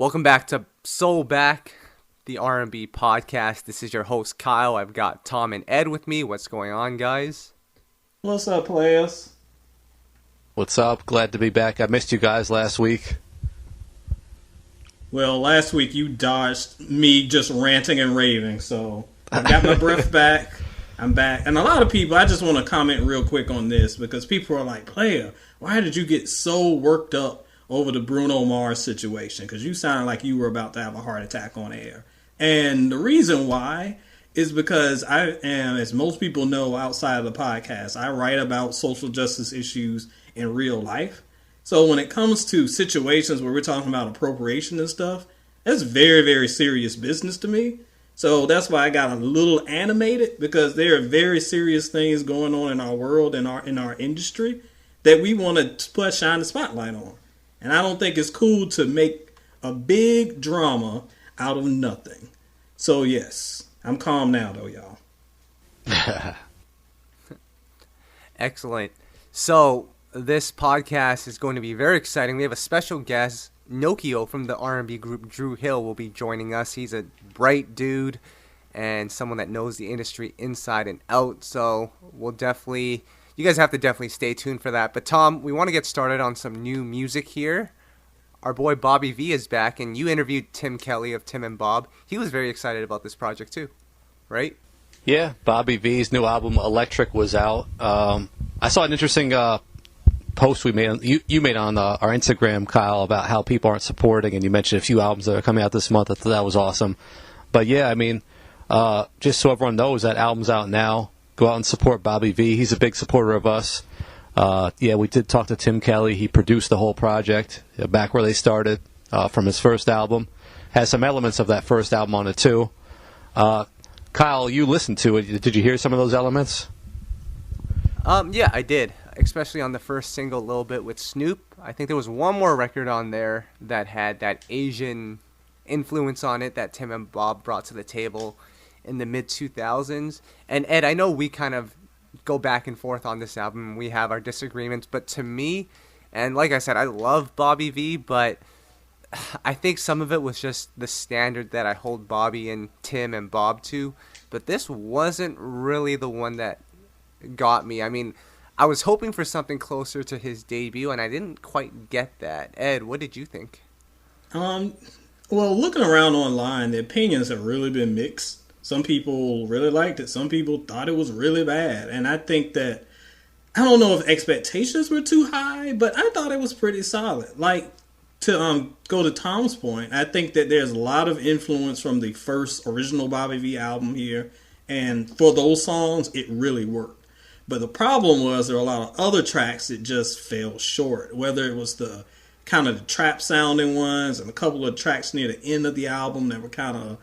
Welcome back to SoulBack, the R&B podcast. This is your host, Kyle. I've got Tom and Ed with me. What's going on, guys? What's up, players? What's up? Glad to be back. I missed you guys last week. Well, last week you dodged me just ranting and raving, so I got my breath back. I'm back. And a lot of people, I just want to comment real quick on this because people are like, player, why did you get so worked up over the Bruno Mars situation? Because you sounded like you were about to have a heart attack on air. And the reason why is because I am, as most people know outside of the podcast, I write about social justice issues in real life. So when it comes to situations where we're talking about appropriation and stuff, that's very, very serious business to me. So that's why I got a little animated, because there are very serious things going on in our world and in our industry that we want to shine the spotlight on. And I don't think it's cool to make a big drama out of nothing. So yes, I'm calm now though, y'all. Excellent. So this podcast is going to be very exciting. We have a special guest, Nokio from the R&B group Dru Hill will be joining us. He's a bright dude and someone that knows the industry inside and out. So you guys have to definitely stay tuned for that. But Tom, we want to get started on some new music here. Our boy Bobby V is back, and you interviewed Tim Kelly of Tim and Bob. He was very excited about this project too, right? Yeah, Bobby V's new album Elektrik was out. I saw an interesting post you made on our Instagram, Kyle, about how people aren't supporting, and you mentioned a few albums that are coming out this month. I thought that was awesome. But yeah, I mean, just so everyone knows, that album's out now. Go out and support Bobby V. He's a big supporter of us. Yeah, we did talk to Tim Kelly. He produced the whole project back where they started from his first album. Has some elements of that first album on it too. Kyle, you listened to it. Did you hear some of those elements? Yeah, I did. Especially on the first single, a little bit with Snoop. I think there was one more record on there that had that Asian influence on it that Tim and Bob brought to the table in the mid-2000s. And Ed, I know we kind of go back and forth on this album. We have our disagreements, but to me, and like I said, I love Bobby V, but I think some of it was just the standard that I hold Bobby and Tim and Bob to, but this wasn't really the one that got me. I mean, I was hoping for something closer to his debut, and I didn't quite get that. Ed, what did you think? Well, looking around online, the opinions have really been mixed. Some people really liked it. Some people thought it was really bad. And I think that, I don't know if expectations were too high, but I thought it was pretty solid. Like, to go to Tom's point, I think that there's a lot of influence from the first original Bobby V album here. And for those songs, it really worked. But the problem was there were a lot of other tracks that just fell short. Whether it was the kind of the trap sounding ones and a couple of tracks near the end of the album that were kind of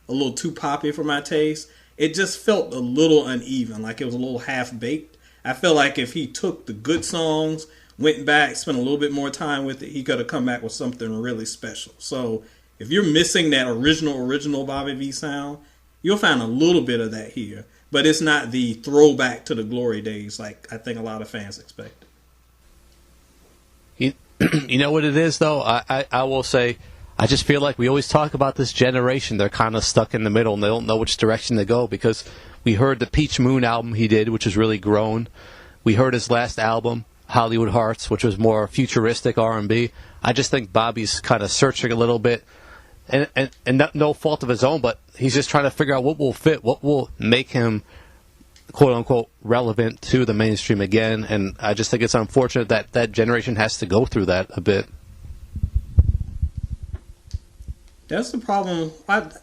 a little too poppy for my taste. It just felt a little uneven, like it was a little half-baked. I feel like if he took the good songs, went back, spent a little bit more time with it, he could have come back with something really special. So if you're missing that original Bobby V sound, you'll find a little bit of that here. But it's not the throwback to the glory days like I think a lot of fans expected. You know what it is, though? I will say, I just feel like we always talk about this generation. They're kind of stuck in the middle, and they don't know which direction to go, because we heard the Peach Moon album he did, which was really grown. We heard his last album, Hollywood Hearts, which was more futuristic R&B. I just think Bobby's kind of searching a little bit, and no fault of his own, but he's just trying to figure out what will fit, what will make him, quote-unquote, relevant to the mainstream again. And I just think it's unfortunate that that generation has to go through that a bit. That's the problem. And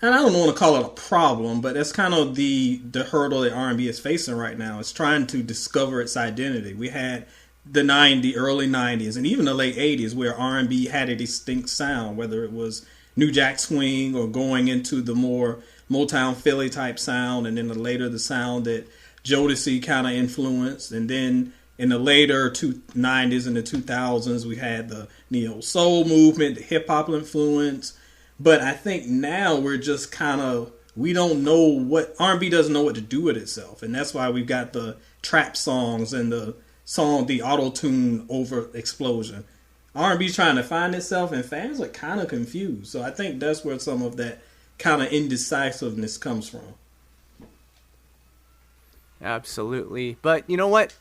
I don't want to call it a problem, but that's kind of the hurdle that R&B is facing right now. It's trying to discover its identity. We had the early 90s, and even the late 80s, where R&B had a distinct sound, whether it was New Jack Swing or going into the more Motown Philly type sound, and then the sound that Jodeci kind of influenced. And then in the later 90s and the 2000s, we had the neo soul movement, the hip hop influence. But I think now we're just we don't know what R&B doesn't know what to do with itself, and that's why we've got the trap songs and the auto tune over explosion. R&B trying to find itself, and fans are kind of confused. So I think that's where some of that kind of indecisiveness comes from. Absolutely. But you know what?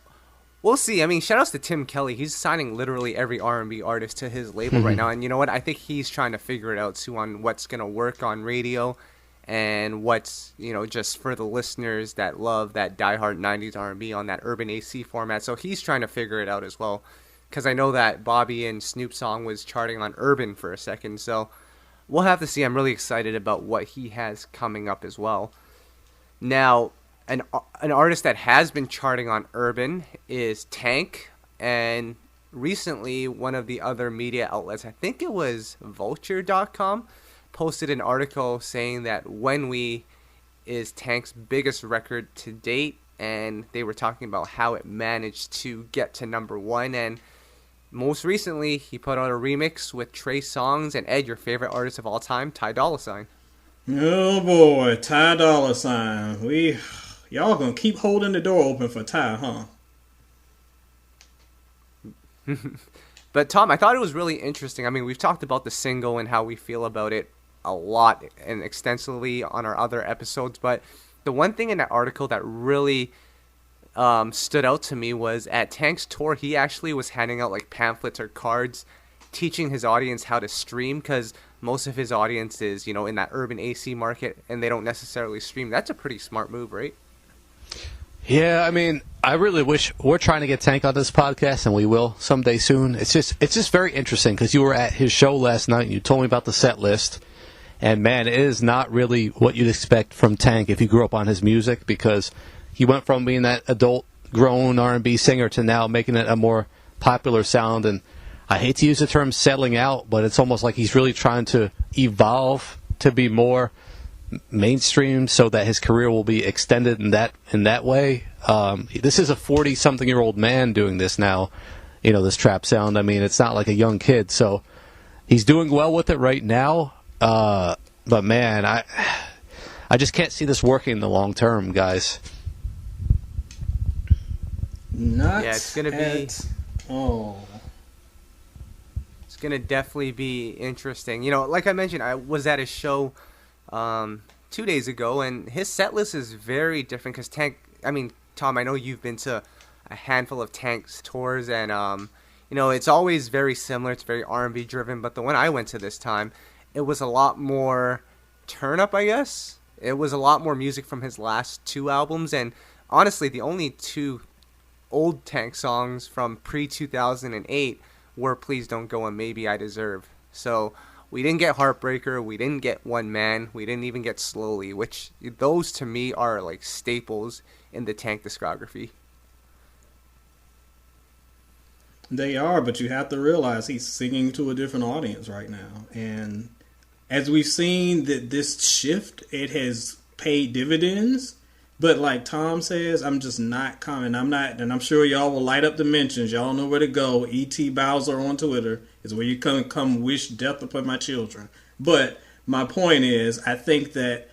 We'll see. I mean, shout outs to Tim Kelly. He's signing literally every R&B artist to his label right now. And you know what? I think he's trying to figure it out too on what's going to work on radio and what's, just for the listeners that love that diehard 90s R&B on that urban AC format. So he's trying to figure it out as well. Because I know that Bobby and Snoop's song was charting on urban for a second. So we'll have to see. I'm really excited about what he has coming up as well. Now, an artist that has been charting on urban is Tank, and recently one of the other media outlets, I think it was vulture.com, posted an article saying that When We is Tank's biggest record to date, and they were talking about how it managed to get to number one. And most recently he put out a remix with Trey Songz and Ed, your favorite artist of all time, Ty Dolla $ign. Oh boy, Ty Dolla $ign. Y'all gonna keep holding the door open for Ty, huh? But Tom, I thought it was really interesting. I mean, we've talked about the single and how we feel about it a lot and extensively on our other episodes. But the one thing in that article that really stood out to me was at Tank's tour, he actually was handing out like pamphlets or cards teaching his audience how to stream, because most of his audience is, in that urban AC market and they don't necessarily stream. That's a pretty smart move, right? Yeah, I mean, I really wish we're trying to get Tank on this podcast, and we will someday soon. It's just very interesting because you were at his show last night and you told me about the set list, and man, it is not really what you'd expect from Tank if you grew up on his music, because he went from being that adult, grown R&B singer to now making it a more popular sound. And I hate to use the term settling out, but it's almost like he's really trying to evolve to be more mainstream so that his career will be extended in that way. This is a 40-something-year-old man doing this now, this trap sound. I mean, it's not like a young kid, so he's doing well with it right now. But man, I just can't see this working in the long term, guys. It's gonna be. Oh. It's gonna definitely be interesting. Like I mentioned, I was at his show 2 days ago, and his set list is very different because Tank, Tom, I know you've been to a handful of Tank's tours, and it's always very similar. It's very R&B driven, but the one I went to this time, it was a lot more turn up, I guess. It was a lot more music from his last two albums, and honestly, the only two old Tank songs from pre-2008 were Please Don't Go and Maybe I Deserve. So we didn't get Heartbreaker, we didn't get One Man, we didn't even get Slowly, which those to me are like staples in the Tank discography. They are, but you have to realize he's singing to a different audience right now. And as we've seen that this shift, it has paid dividends. But like Tom says, I'm just not coming. And I'm sure y'all will light up the mentions. Y'all know where to go. E.T. Bowser on Twitter is where you come wish death upon my children. But my point is, I think that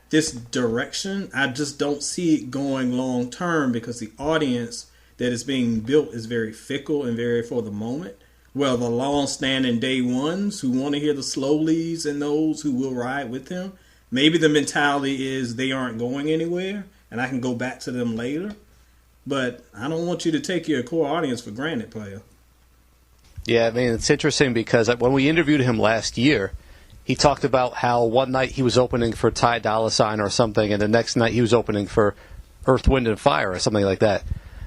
this direction, I just don't see it going long term, because the audience that is being built is very fickle and very for the moment. Well, the long-standing day ones who want to hear the slowlies and those who will ride with him, maybe the mentality is they aren't going anywhere and I can go back to them later. But I don't want you to take your core audience for granted, player. Yeah, I mean, it's interesting because when we interviewed him last year, he talked about how one night he was opening for Ty Dolla $ign or something, and the next night he was opening for Earth, Wind, and Fire or something like that.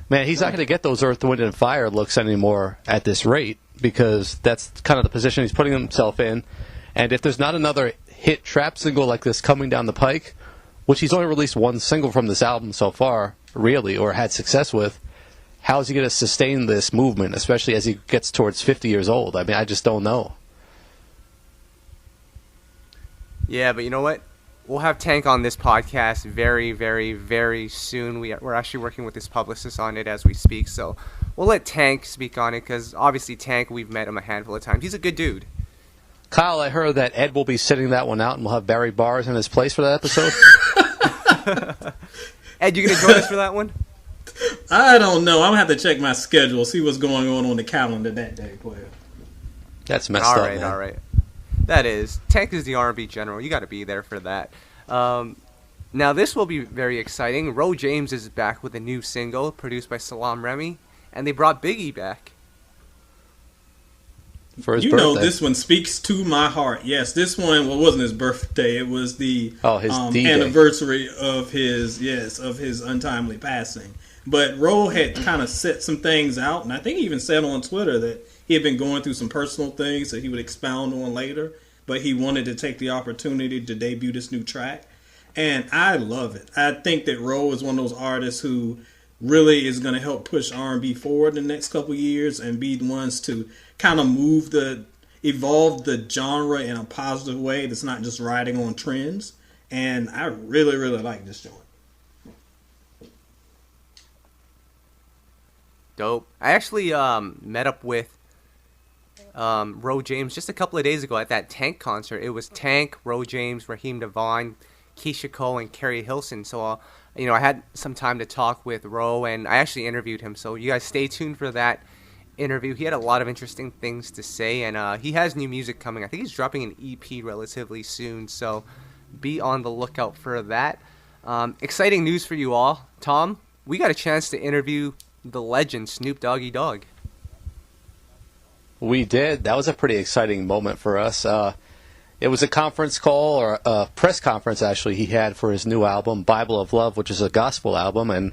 Man, he's not going to get those Earth, Wind, and Fire looks anymore at this rate, because that's kind of the position he's putting himself in. And if there's not another hit trap single like this coming down the pike, which he's only released one single from this album so far, really, or had success with, how is he going to sustain this movement, especially as he gets towards 50 years old? I mean, I just don't know. Yeah, but you know what? We'll have Tank on this podcast very, very, very soon. We're actually working with his publicist on it as we speak, so we'll let Tank speak on it, because obviously Tank, we've met him a handful of times. He's a good dude. Kyle, I heard that Ed will be sitting that one out and we'll have Barry Bars in his place for that episode. Ed, you going to join us for that one? I don't know. I'm going to have to check my schedule, see what's going on the calendar that day, player. That's messed up, man. All right. That is. Tank is the R&B general. You got to be there for that. Now, this will be very exciting. Ro James is back with a new single produced by Salaam Remi, and they brought Biggie back. For his you birthday. know, this one speaks to my heart. Yes, this one, well, wasn't his birthday. It was the his D-Day. anniversary of his untimely passing. But Ro had kind of set some things out, and I think he even said on Twitter that he had been going through some personal things that he would expound on later, but he wanted to take the opportunity to debut this new track. And I love it. I think that Ro is one of those artists who really is going to help push R&B forward in the next couple of years and be the ones to kind of evolve the genre in a positive way that's not just riding on trends. And I really, really like this joint. Dope. I actually met up with Ro James just a couple of days ago at that Tank concert. It was Tank, Ro James, Raheem Devine, Keisha Cole, and Carrie Hilson. So, I had some time to talk with Ro, and I actually interviewed him. So you guys stay tuned for that interview. He had a lot of interesting things to say, and he has new music coming. I think he's dropping an EP relatively soon, so be on the lookout for that. Exciting news for you all. Tom, we got a chance to interview the legend Snoop Doggy Dogg. We did. That was a pretty exciting moment for us. It was a conference call, or a press conference, actually, he had for his new album, Bible of Love, which is a gospel album, and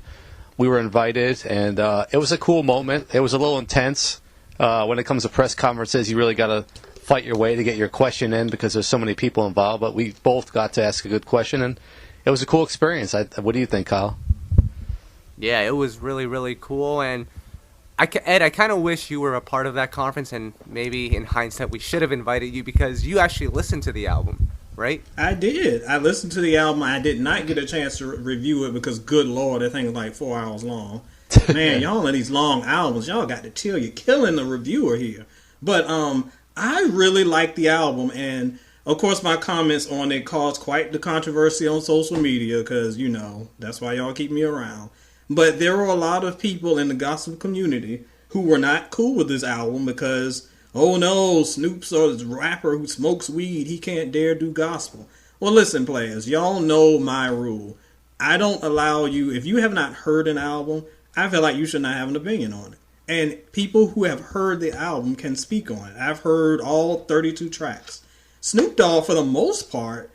we were invited, and it was a cool moment. It was a little intense. When it comes to press conferences, you really got to fight your way to get your question in because there's so many people involved, but we both got to ask a good question, and it was a cool experience. What do you think, Kyle? Yeah, it was really, really cool, and Ed, I kind of wish you were a part of that conference, and maybe in hindsight we should have invited you because you actually listened to the album, right? I did. I listened to the album. I did not get a chance to review it because, good Lord, that thing is like 4 hours long. Man, y'all in these long albums, y'all got to chill. You're killing the reviewer here. But I really like the album, and of course my comments on it caused quite the controversy on social media because, that's why y'all keep me around. But there were a lot of people in the gospel community who were not cool with this album because, oh no, Snoop's a rapper who smokes weed. He can't dare do gospel. Well, listen, players, y'all know my rule. I don't allow you, if you have not heard an album, I feel like you should not have an opinion on it. And people who have heard the album can speak on it. I've heard all 32 tracks. Snoop Dogg, for the most part,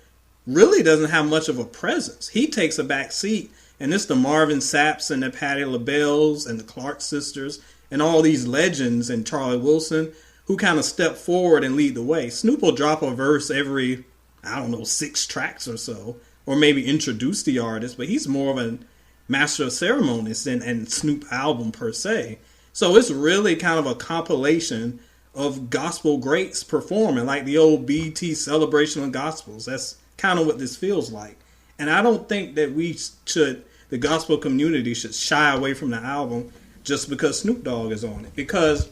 really doesn't have much of a presence. He takes a back seat. And it's the Marvin Sapps and the Patti LaBelle's and the Clark sisters and all these legends and Charlie Wilson who kind of step forward and lead the way. Snoop will drop a verse every, 6 tracks or so, or maybe introduce the artist, but he's more of a master of ceremonies than Snoop album per se. So it's really kind of a compilation of gospel greats performing, like the old BET Celebration of Gospels. That's kind of what this feels like. And I don't think that the gospel community should shy away from the album just because Snoop Dogg is on it. Because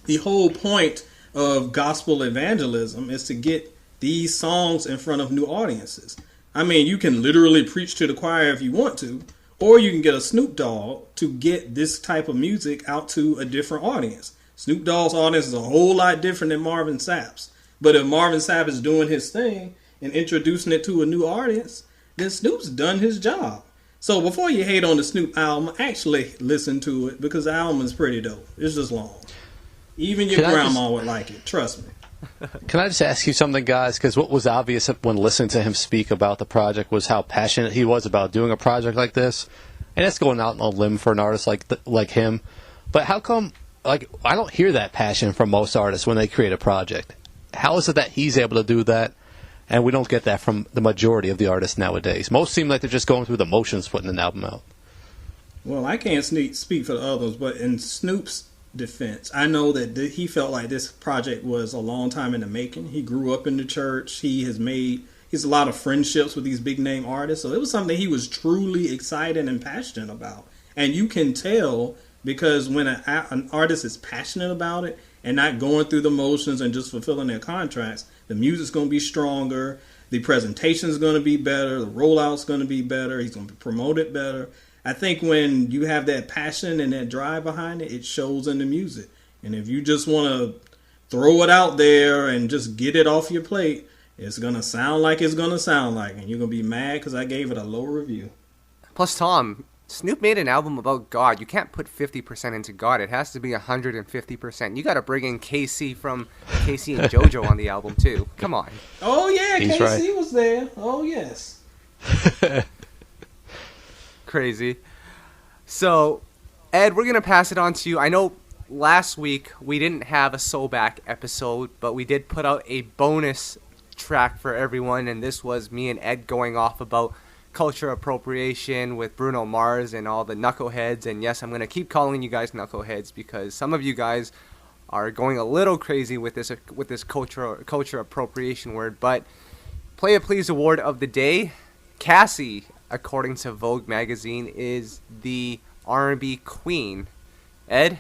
the whole point of gospel evangelism is to get these songs in front of new audiences. I mean, you can literally preach to the choir if you want to, or you can get a Snoop Dogg to get this type of music out to a different audience. Snoop Dogg's audience is a whole lot different than Marvin Sapp's. But if Marvin Sapp is doing his thing and introducing it to a new audience, then Snoop's done his job. So before you hate on the Snoop album, actually listen to it because the album is pretty dope. It's just long. Even your grandma would like it. Trust me. Can I just ask you something, guys? Because what was obvious when listening to him speak about the project was how passionate he was about doing a project like this. And that's going out on a limb for an artist like him. But how come, I don't hear that passion from most artists when they create a project. How is it that he's able to do that? And we don't get that from the majority of the artists nowadays. Most seem like they're just going through the motions putting an album out. Well, I can't speak for the others, but in Snoop's defense, I know that he felt like this project was a long time in the making. He grew up in the church. He has a lot of friendships with these big name artists. So it was something he was truly excited and passionate about. And you can tell because when an artist is passionate about it and not going through the motions and just fulfilling their contracts, the music's going to be stronger, the presentation's going to be better, the rollout's going to be better, he's going to promote it better. I think when you have that passion and that drive behind it, it shows in the music. And if you just want to throw it out there and just get it off your plate, it's going to sound like it's going to sound like. And you're going to be mad because I gave it a low review. Plus, Tom, Snoop made an album about God. You can't put 50% into God. It has to be 150%. You got to bring in Casey and JoJo on the album, too. Come on. Oh, yeah, He's Casey right. was there. Oh, yes. Crazy. So, Ed, we're going to pass it on to you. I know last week we didn't have a SoulBack episode, but we did put out a bonus track for everyone, and this was me and Ed going off about culture appropriation with Bruno Mars and all the knuckleheads. And yes, I'm going to keep calling you guys knuckleheads because some of you guys are going a little crazy with this culture appropriation word. But Play It Please award of the day, Cassie, according to Vogue magazine, is the R&B queen. Ed?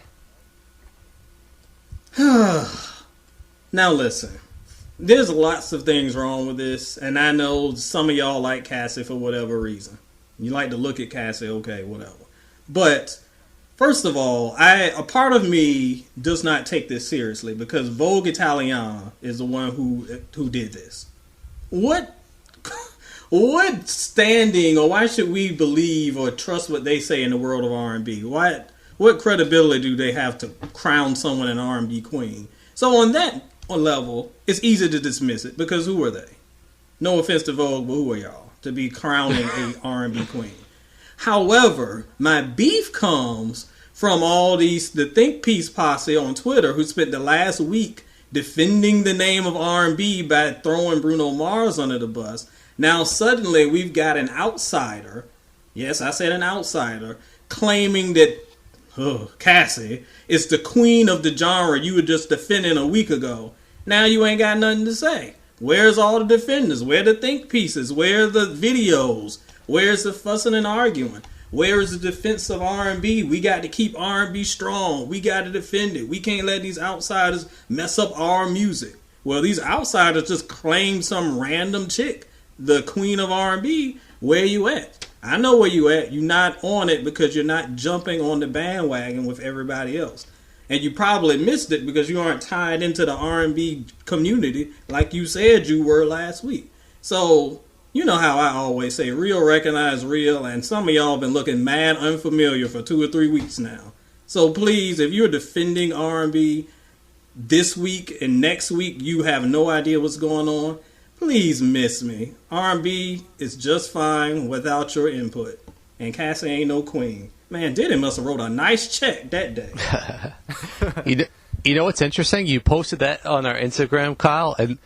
Now listen, there's lots of things wrong with this, and I know some of y'all like Cassie for whatever reason. You like to look at Cassie, okay, whatever. But first of all, a part of me does not take this seriously because Vogue Italiana is the one who did this. What standing, or why should we believe or trust what they say in the world of R&B? What credibility do they have to crown someone an R&B queen? So on that level, it's easy to dismiss it because who are they? No offense to Vogue, but who are y'all to be crowning a R&B queen? However, my beef comes from the Think Piece posse on Twitter who spent the last week defending the name of R&B by throwing Bruno Mars under the bus. Now suddenly we've got an outsider, yes, I said an outsider, claiming that Cassie is the queen of the genre you were just defending a week ago. Now you ain't got nothing to say. Where's all the defenders? Where the think pieces? Where are the videos? Where's the fussing and arguing? Where is the defense of R&B? We got to keep R&B strong. We got to defend it. We can't let these outsiders mess up our music. Well, these outsiders just claim some random chick, the queen of R&B. Where you at? I know where you at. You're not on it because you're not jumping on the bandwagon with everybody else. And you probably missed it because you aren't tied into the R&B community like you said you were last week. So, you know how I always say, real recognize real, and some of y'all been looking mad unfamiliar for 2 or 3 weeks now. So please, if you're defending R&B this week and next week, you have no idea what's going on, please miss me. R&B is just fine without your input. And Cassie ain't no queen. Man, Diddy must have wrote a nice check that day. You know what's interesting? You posted that on our Instagram, Kyle, and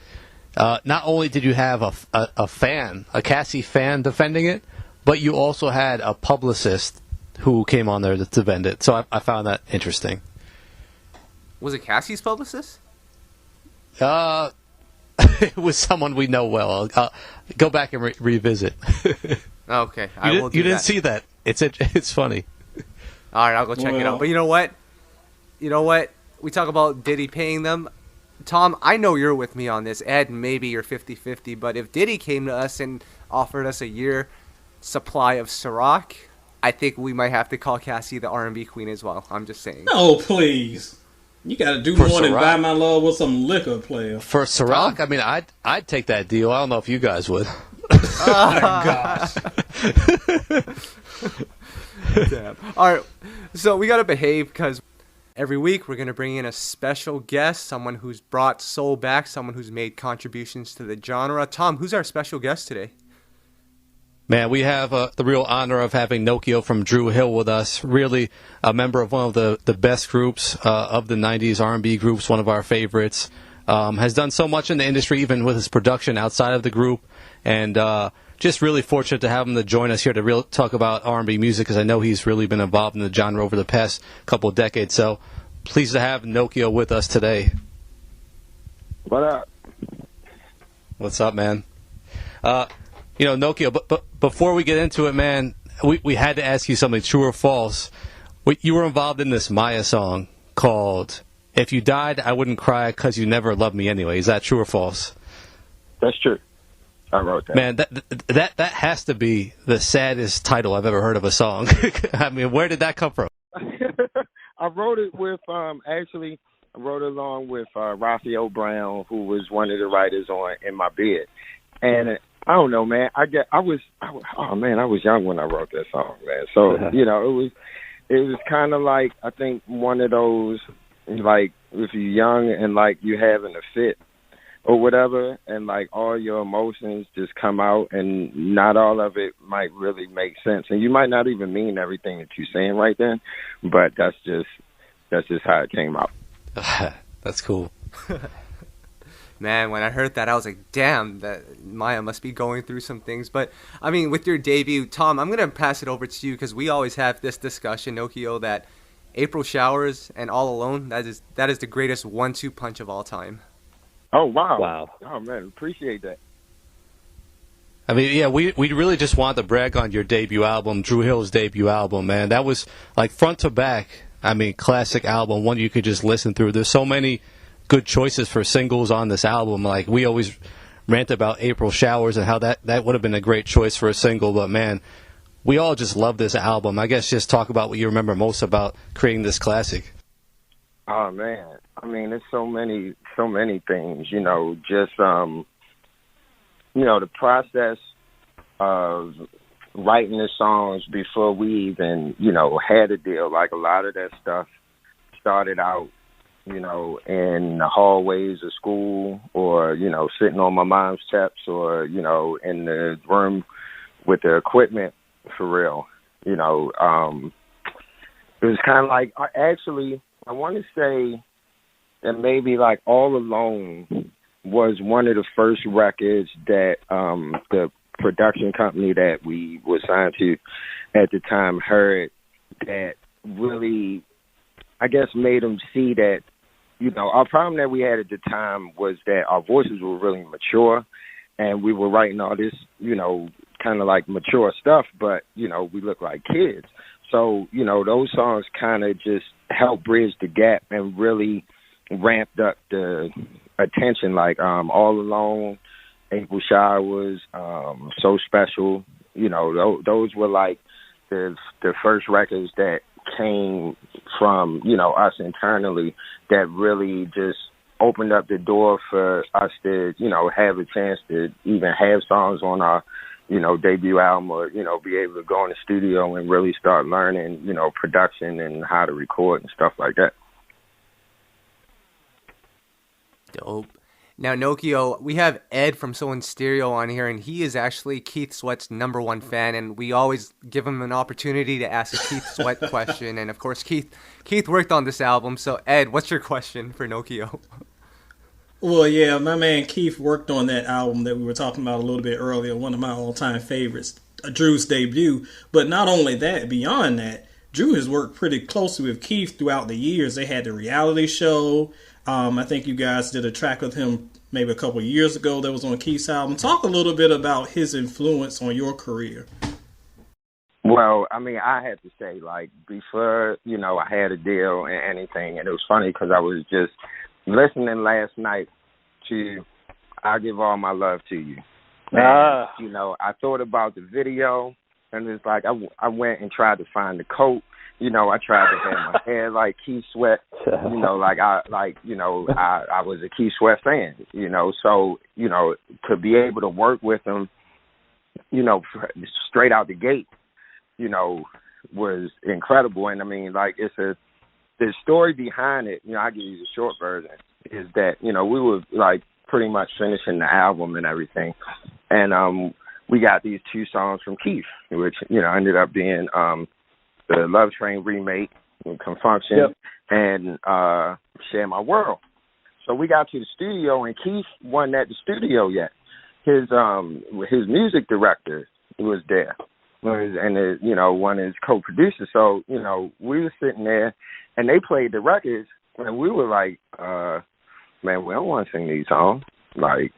not only did you have a fan, a Cassie fan defending it, but you also had a publicist who came on there to defend it. So I found that interesting. Was it Cassie's publicist? It was someone we know well. I'll go back and revisit. Okay, You didn't see that. It's funny. All right, I'll go check it out. But you know what? We talk about Diddy paying them. Tom, I know you're with me on this. Ed, maybe you're 50-50. But if Diddy came to us and offered us a year supply of Ciroc, I think we might have to call Cassie the R&B queen as well. I'm just saying. No, please. You got to do For more than Ciroc? buy my love with some liquor, player. For Ciroc, I mean, I'd take that deal. I don't know if you guys would. Oh, my gosh. Damn. All right, so we got to behave because every week we're going to bring in a special guest, someone who's brought soul back, someone who's made contributions to the genre. Tom, who's our special guest today? Man, we have the real honor of having Nokio from Dru Hill with us. Really a member of one of the best groups of the 90s R&B groups, one of our favorites. Has done so much in the industry, even with his production outside of the group. And just really fortunate to have him to join us here to talk about R&B music, because I know he's really been involved in the genre over the past couple of decades. So pleased to have Nokio with us today. What up? What's up, man? Nokio, but before we get into it, man, we had to ask you something, true or false. You were involved in this Maya song called If You Died, I Wouldn't Cry 'Cause You Never Loved Me Anyway. Is that true or false? That's true. I wrote that. Man, that has to be the saddest title I've ever heard of a song. I mean, where did that come from? I wrote it with, actually, along with Raphael Brown, who was one of the writers on In My Bed. And I don't know, man. I was young when I wrote that song, man. So, it was kind of like, I think, one of those, like, if you're young and, like, you having a fit or whatever, and, like, all your emotions just come out, and not all of it might really make sense. And you might not even mean everything that you're saying right then, but that's just how it came out. That's cool. Man, when I heard that, I was like, damn, that Maya must be going through some things. But, I mean, with your debut, Tom, I'm going to pass it over to you because we always have this discussion, Nokio, that April Showers and All Alone, that is the greatest 1-2 punch of all time. Oh, wow. Wow. Oh, man, appreciate that. I mean, yeah, we really just wanted to brag on your debut album, Dru Hill's debut album, man. That was, like, front to back, I mean, classic album, one you could just listen through. There's so many good choices for singles on this album. Like, we always rant about April Showers and how that would have been a great choice for a single, but man, we all just love this album. I guess just talk about what you remember most about creating this classic. Oh man, I mean, there's so many things, just the process of writing the songs before we even, had a deal. Like, a lot of that stuff started out in the hallways of school, or, sitting on my mom's steps, or, in the room with the equipment, for real. It was kind of like, actually, I want to say that maybe like All Alone was one of the first records that the production company that we were signed to at the time heard, that really, I guess, made them see that, our problem that we had at the time was that our voices were really mature, and we were writing all this, kind of like mature stuff, but, we look like kids. So, those songs kind of just helped bridge the gap and really ramped up the attention, like All Alone, April Showers, So Special. Those were like the first records that came from, us internally, that really just opened up the door for us to, have a chance to even have songs on our, debut album, or, be able to go in the studio and really start learning, production and how to record and stuff like that. Dope. Now, Nokio, we have Ed from Soul in Stereo on here, and he is actually Keith Sweat's #1 fan, and we always give him an opportunity to ask a Keith Sweat question. And, of course, Keith worked on this album. So, Ed, what's your question for Nokio? Well, yeah, my man Keith worked on that album that we were talking about a little bit earlier, one of my all-time favorites, Dru's debut. But not only that, beyond that, Dru has worked pretty closely with Keith throughout the years. They had the reality show. I think you guys did a track with him maybe a couple of years ago that was on Keith's album. Talk a little bit about his influence on your career. Well, I mean, I had to say, like, before, I had a deal and anything, and it was funny because I was just listening last night to "I'll Give All My Love to You." And, I thought about the video, and it's like I went and tried to find the coat. I tried to have my hair like Keith Sweat. I was a Keith Sweat fan. So to be able to work with him, straight out the gate, was incredible. And I mean, like, the story behind it, I'll give you the short version, is that, we were like pretty much finishing the album and everything. And we got these 2 songs from Keith, which, ended up being the Love Train remake, Confunction, yep, and Share My World. So we got to the studio, and Keith wasn't at the studio yet. His music director was there, and one of his co-producers. So we were sitting there, and they played the records, and we were like, man, we don't want to sing these songs. Do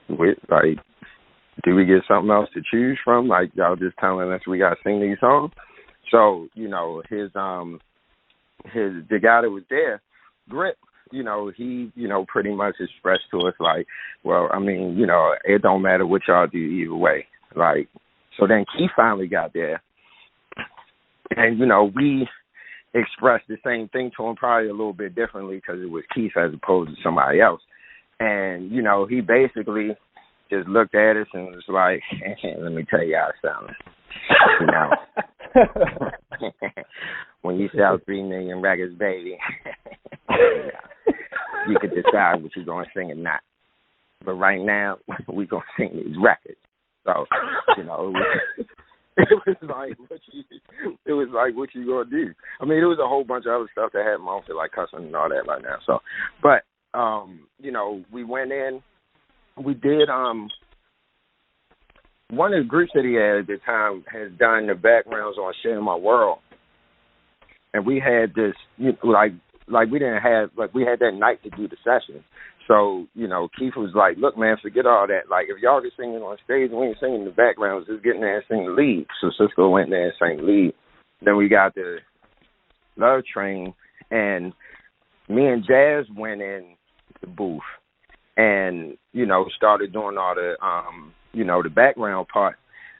we get something else to choose from? Like, y'all just telling us we got to sing these songs? So, the guy that was there, Grip, he, pretty much expressed to us, like, well, I mean, it don't matter what y'all do either way. Like, so then Keith finally got there. And, we expressed the same thing to him, probably a little bit differently because it was Keith as opposed to somebody else. And, you know, he basically just looked at us and was like, let me tell you how it sounds. You know, when you sell 3 million records, baby, you can decide what you're going to sing or not. But right now, we're going to sing these records. So, you know, it was like, what you going to do? I mean, there was a whole bunch of other stuff that had moments like cussing and all that right now. So, but, you know, we went in, we did, one of the groups that he had at the time has done the backgrounds on Shit in My World. And we had this, you know, like we didn't have, like we had that night to do the session. So, you know, Keith was like, look, man, forget all that. Like, if y'all can sing it on stage and we ain't singing the backgrounds, just get in there and sing the lead. So Sisqo went in there and sang the lead. Then we got the Love Train, and me and Jazz went in the booth and, you know, started doing all the, you know, the background part.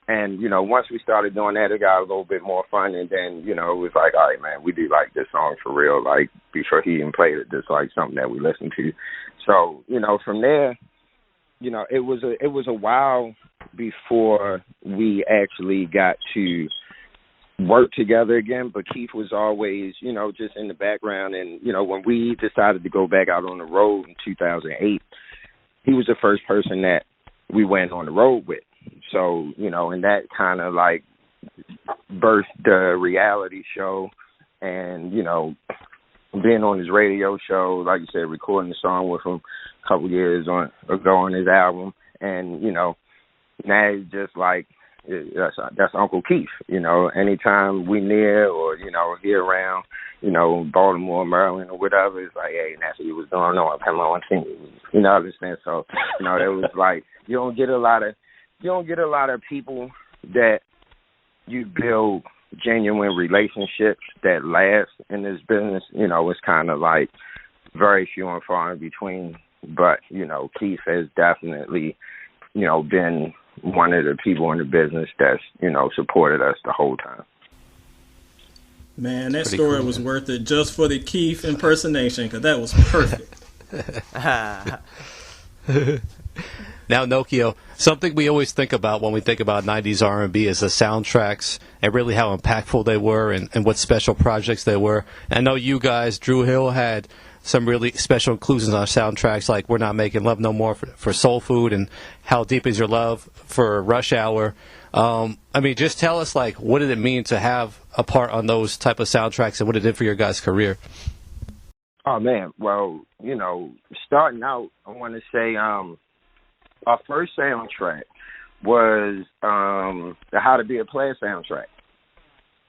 And, you know, once we started doing that, it got a little bit more fun. And then, you know, it was like, all right, man, we do like this song for real. Like, before he even played it, just like something that we listened to. So, you know, from there, you know, it was a while before we actually got to work together again. But Keith was always, you know, just in the background. And, you know, when we decided to go back out on the road in 2008, he was the first person that we went on the road with. So, you know, and that kind of like birthed the reality show and, you know, being on his radio show, like you said, recording the song with him a couple years ago on his album. And, you know, now it's just like, that's Uncle Keith, you know, anytime we near or, you know, here around, you know, Baltimore, Maryland or whatever, it's like, hey, that's what he was doing on, come on, sing, you know, understand? So, you know, it was like, you don't get a lot of people that you build genuine relationships that last in this business. You know, it's kind of like very few and far in between. But, you know, Keith has definitely, you know, been one of the people in the business that's, you know, supported us the whole time. Man, that story cool, was worth it just for the Keith impersonation, because that was perfect. Now, Nokio, something we always think about when we think about 90s R&B is the soundtracks and really how impactful they were and what special projects they were. And I know you guys, Dru Hill, had some really special inclusions on soundtracks like We're Not Making Love No More for Soul Food and How Deep Is Your Love for Rush Hour. I mean, just tell us, like, what did it mean to have a part on those type of soundtracks and what it did for your guys' career? Oh, man. Well, you know, starting out, I want to say our first soundtrack was the How to Be a Player soundtrack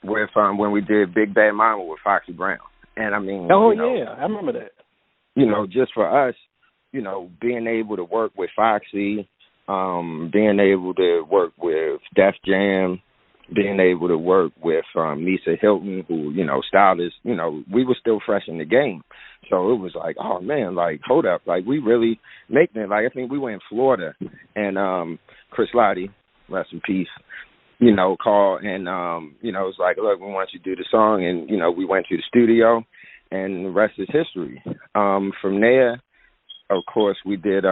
with when we did Big Bad Mama with Foxy Brown. And I mean, yeah, I remember that. You know, just for us, you know, being able to work with Foxy, being able to work with Def Jam, being able to work with Misa Hilton, who, you know, styled us, you know, we were still fresh in the game. So it was like, oh, man, like, hold up. Like, we really making it. Like, I think we were in Florida, and Chris Lottie, rest in peace, you know, called, and, you know, it was like, look, we want you to do the song. And, you know, we went to the studio, and the rest is history. From there, of course, we did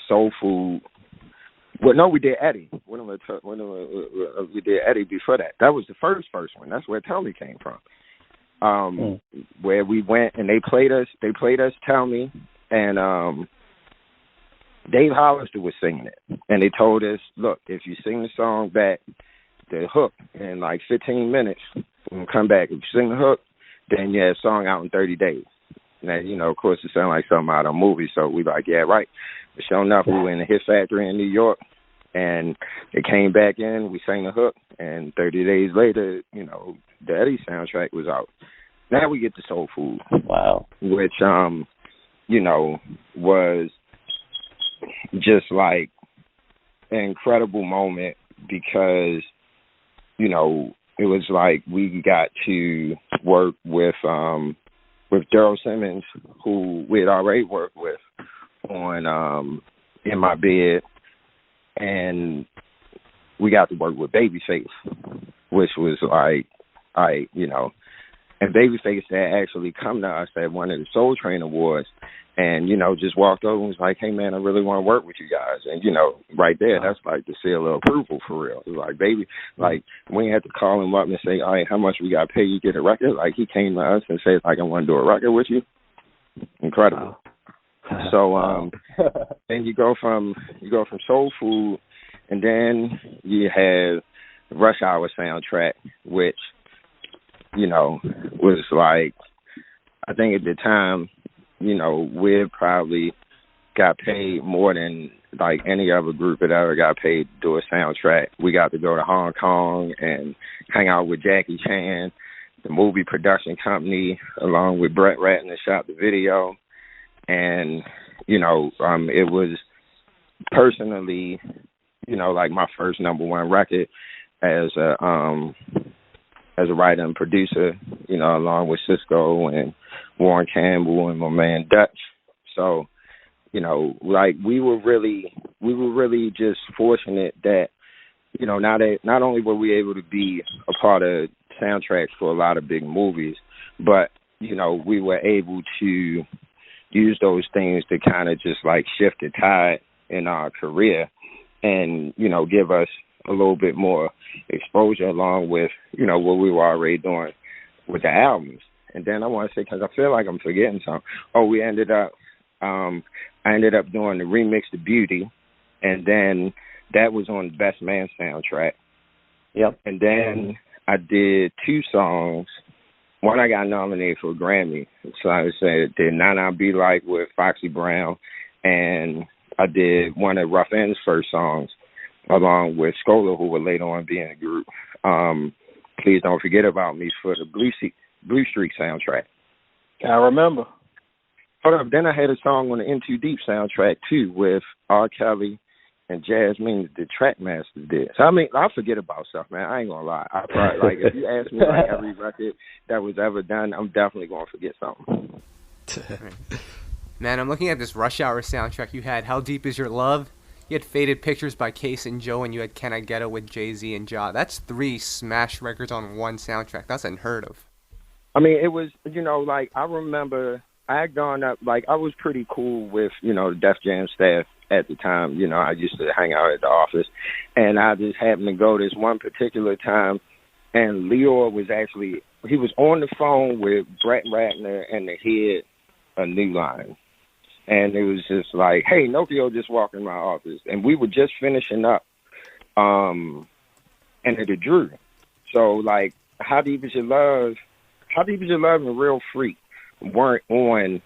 Soul Food. Well, no, we did Eddie. We did Eddie before that. That was the first one. That's where Tell Me came from. Where we went and they played us Tell Me, and Dave Hollister was singing it. And they told us, look, if you sing the song back, the hook, in like 15 minutes, when we come back, if you sing the hook, then you have a song out in 30 days. Now, you know, of course, it sounded like something out of a movie, so we like, yeah, right. But sure enough, we were in the Hit Factory in New York, and it came back in, we sang the hook, and 30 days later, you know, the Eddie soundtrack was out. Now we get to Soul Food. Wow. Which, you know, was just like an incredible moment because, you know, it was like we got to work with Daryl Simmons, who we had already worked with on In My Bed, and we got to work with Babyface, which was like, you know, And Babyface had actually come to us at one of the Soul Train Awards and, just walked over and was like, hey, man, I really want to work with you guys. And, right there, that's like the seal of approval for real. It was like, baby, like, we ain't had to call him up and say, all right, how much we got to pay you to get a record? Like, he came to us and said, like, I want to do a record with you. Incredible. So, then you go from Soul Food, and then you have Rush Hour soundtrack, which, was like, I think at the time, we probably got paid more than like any other group that ever got paid to do a soundtrack. We got to go to Hong Kong and hang out with Jackie Chan, the movie production company, along with Brett Ratner shot the video. And, it was personally, like my first #1 record as a writer and producer, along with Sisqo and Warren Campbell and my man Dutch. So, like we were really just fortunate that, not only were we able to be a part of soundtracks for a lot of big movies, but, we were able to use those things to kind of just like shift the tide in our career and, give us a little bit more exposure along with, what we were already doing with the albums. And then I want to say, because I feel like I'm forgetting something. Oh, I ended up doing the remix to Beauty, and then that was on the Best Man soundtrack. Yep. And then I did 2 songs. One, I got nominated for a Grammy. So I said, did Nana Be Like with Foxy Brown, and I did one of Rough End's first songs, along with Scola, who would later on be in the group. Please Don't Forget About Me for the Blue Streak soundtrack. I remember. Hold up, then I had a song on the In Too Deep soundtrack too with R. Kelly and Jasmine, the track masters did. So I forget about stuff, man. I ain't gonna lie. I probably, like, if you ask me like every record that was ever done, I'm definitely gonna forget something. Man, I'm looking at this Rush Hour soundtrack. You had How Deep Is Your Love? You had Faded Pictures by Case and Joe, and you had Can I Get It with Jay-Z and Ja. That's 3 smash records on one soundtrack. That's unheard of. I mean, it was, like, I remember I had gone up, like, I was pretty cool with, the Def Jam staff at the time. I used to hang out at the office, and I just happened to go this one particular time, and Leor was actually, he was on the phone with Brett Ratner and the head of New Line. And it was just like, hey, Nokio just walked in my office. And we were just finishing up Enter the Dru. So, like, How Deep Is Your Love and Real Freak weren't on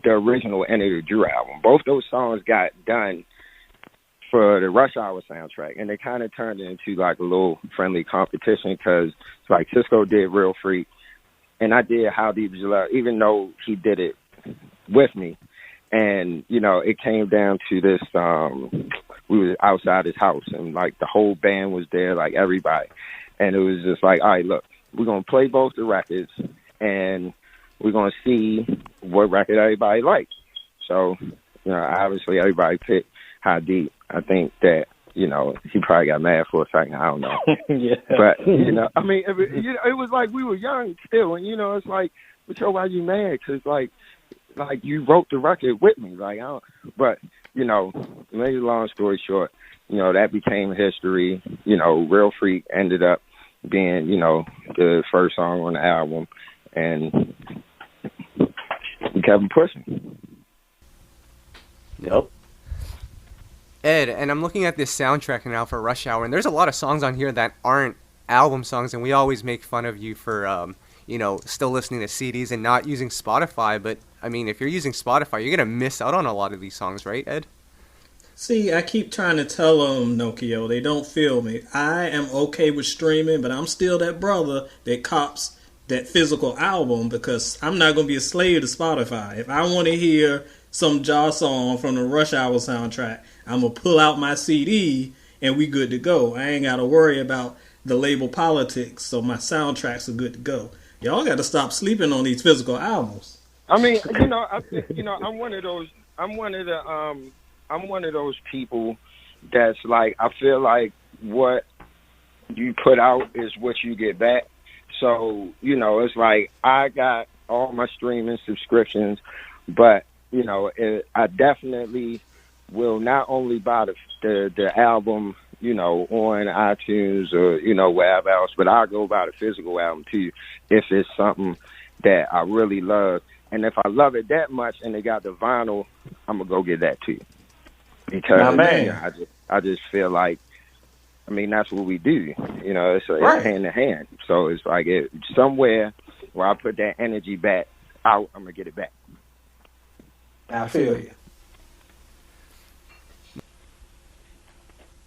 the original Enter the Dru album. Both those songs got done for the Rush Hour soundtrack. And they kind of turned it into, like, a little friendly competition because, like, Sisqo did Real Freak. And I did How Deep Is Your Love, even though he did it with me. And, it came down to this, we were outside his house, and, like, the whole band was there, like, everybody. And it was just like, all right, look, we're going to play both the records, and we're going to see what record everybody likes. So, obviously everybody picked How Deep. I think that, he probably got mad for a second. I don't know. Yeah. But, I mean, it was like we were young still, and, it's like, but why are you mad? Because, like you wrote the record with me. Like, but, make a long story short, that became history. Real Freak ended up being, the first song on the album, and we kept pushing. Yep. Ed, and I'm looking at this soundtrack now for Rush Hour, and there's a lot of songs on here that aren't album songs, and we always make fun of you for, still listening to CDs and not using Spotify. But, I mean, if you're using Spotify, you're going to miss out on a lot of these songs, right, Ed? See, I keep trying to tell them, Nokio, they don't feel me. I am okay with streaming, but I'm still that brother that cops that physical album because I'm not going to be a slave to Spotify. If I want to hear some Ja song from the Rush Hour soundtrack, I'm going to pull out my CD and we good to go. I ain't got to worry about the label politics, so my soundtracks are good to go. Y'all got to stop sleeping on these physical albums. I mean, I'm one of those. I'm one of those people that's like, I feel like what you put out is what you get back. So, it's like I got all my streaming subscriptions, but, I definitely will not only buy the album, on iTunes or, wherever else, but I'll go buy the physical album too if it's something that I really love. And if I love it that much and they got the vinyl, I'm going to go get that too. Because I just feel like, that's what we do. It's hand in hand. So it's like somewhere where I put that energy back out, I'm going to get it back. I feel you.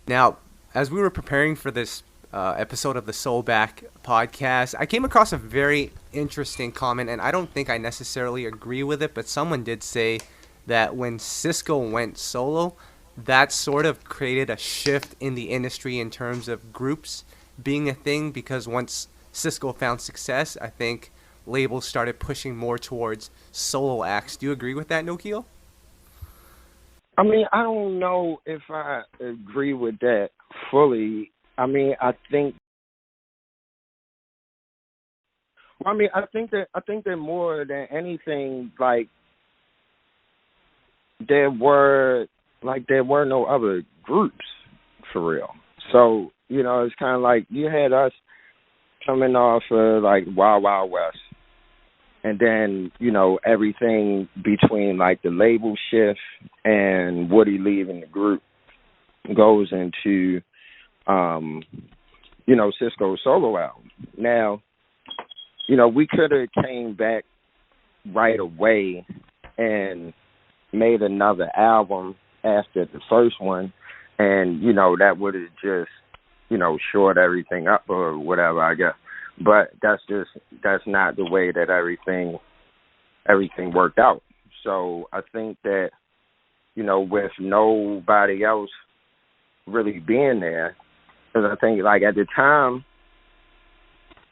Now, as we were preparing for this episode of the SoulBack podcast, I came across a very interesting comment, and I don't think I necessarily agree with it, but someone did say that when Sisqo went solo, that sort of created a shift in the industry in terms of groups being a thing, because once Sisqo found success, I think labels started pushing more towards solo acts. Do you agree with that, Nokio? I don't know if I agree with that fully. I think that more than anything, like there were no other groups for real. So, it's kind of like you had us coming off of like Wild Wild West. And then, everything between like the label shift and Woody leaving the group goes into, Sisqo's solo album. Now, we could have came back right away and made another album after the first one. And, that would have just, shored everything up or whatever, I guess. But that's not the way that everything worked out. So I think that, with nobody else really being there, because I think like at the time,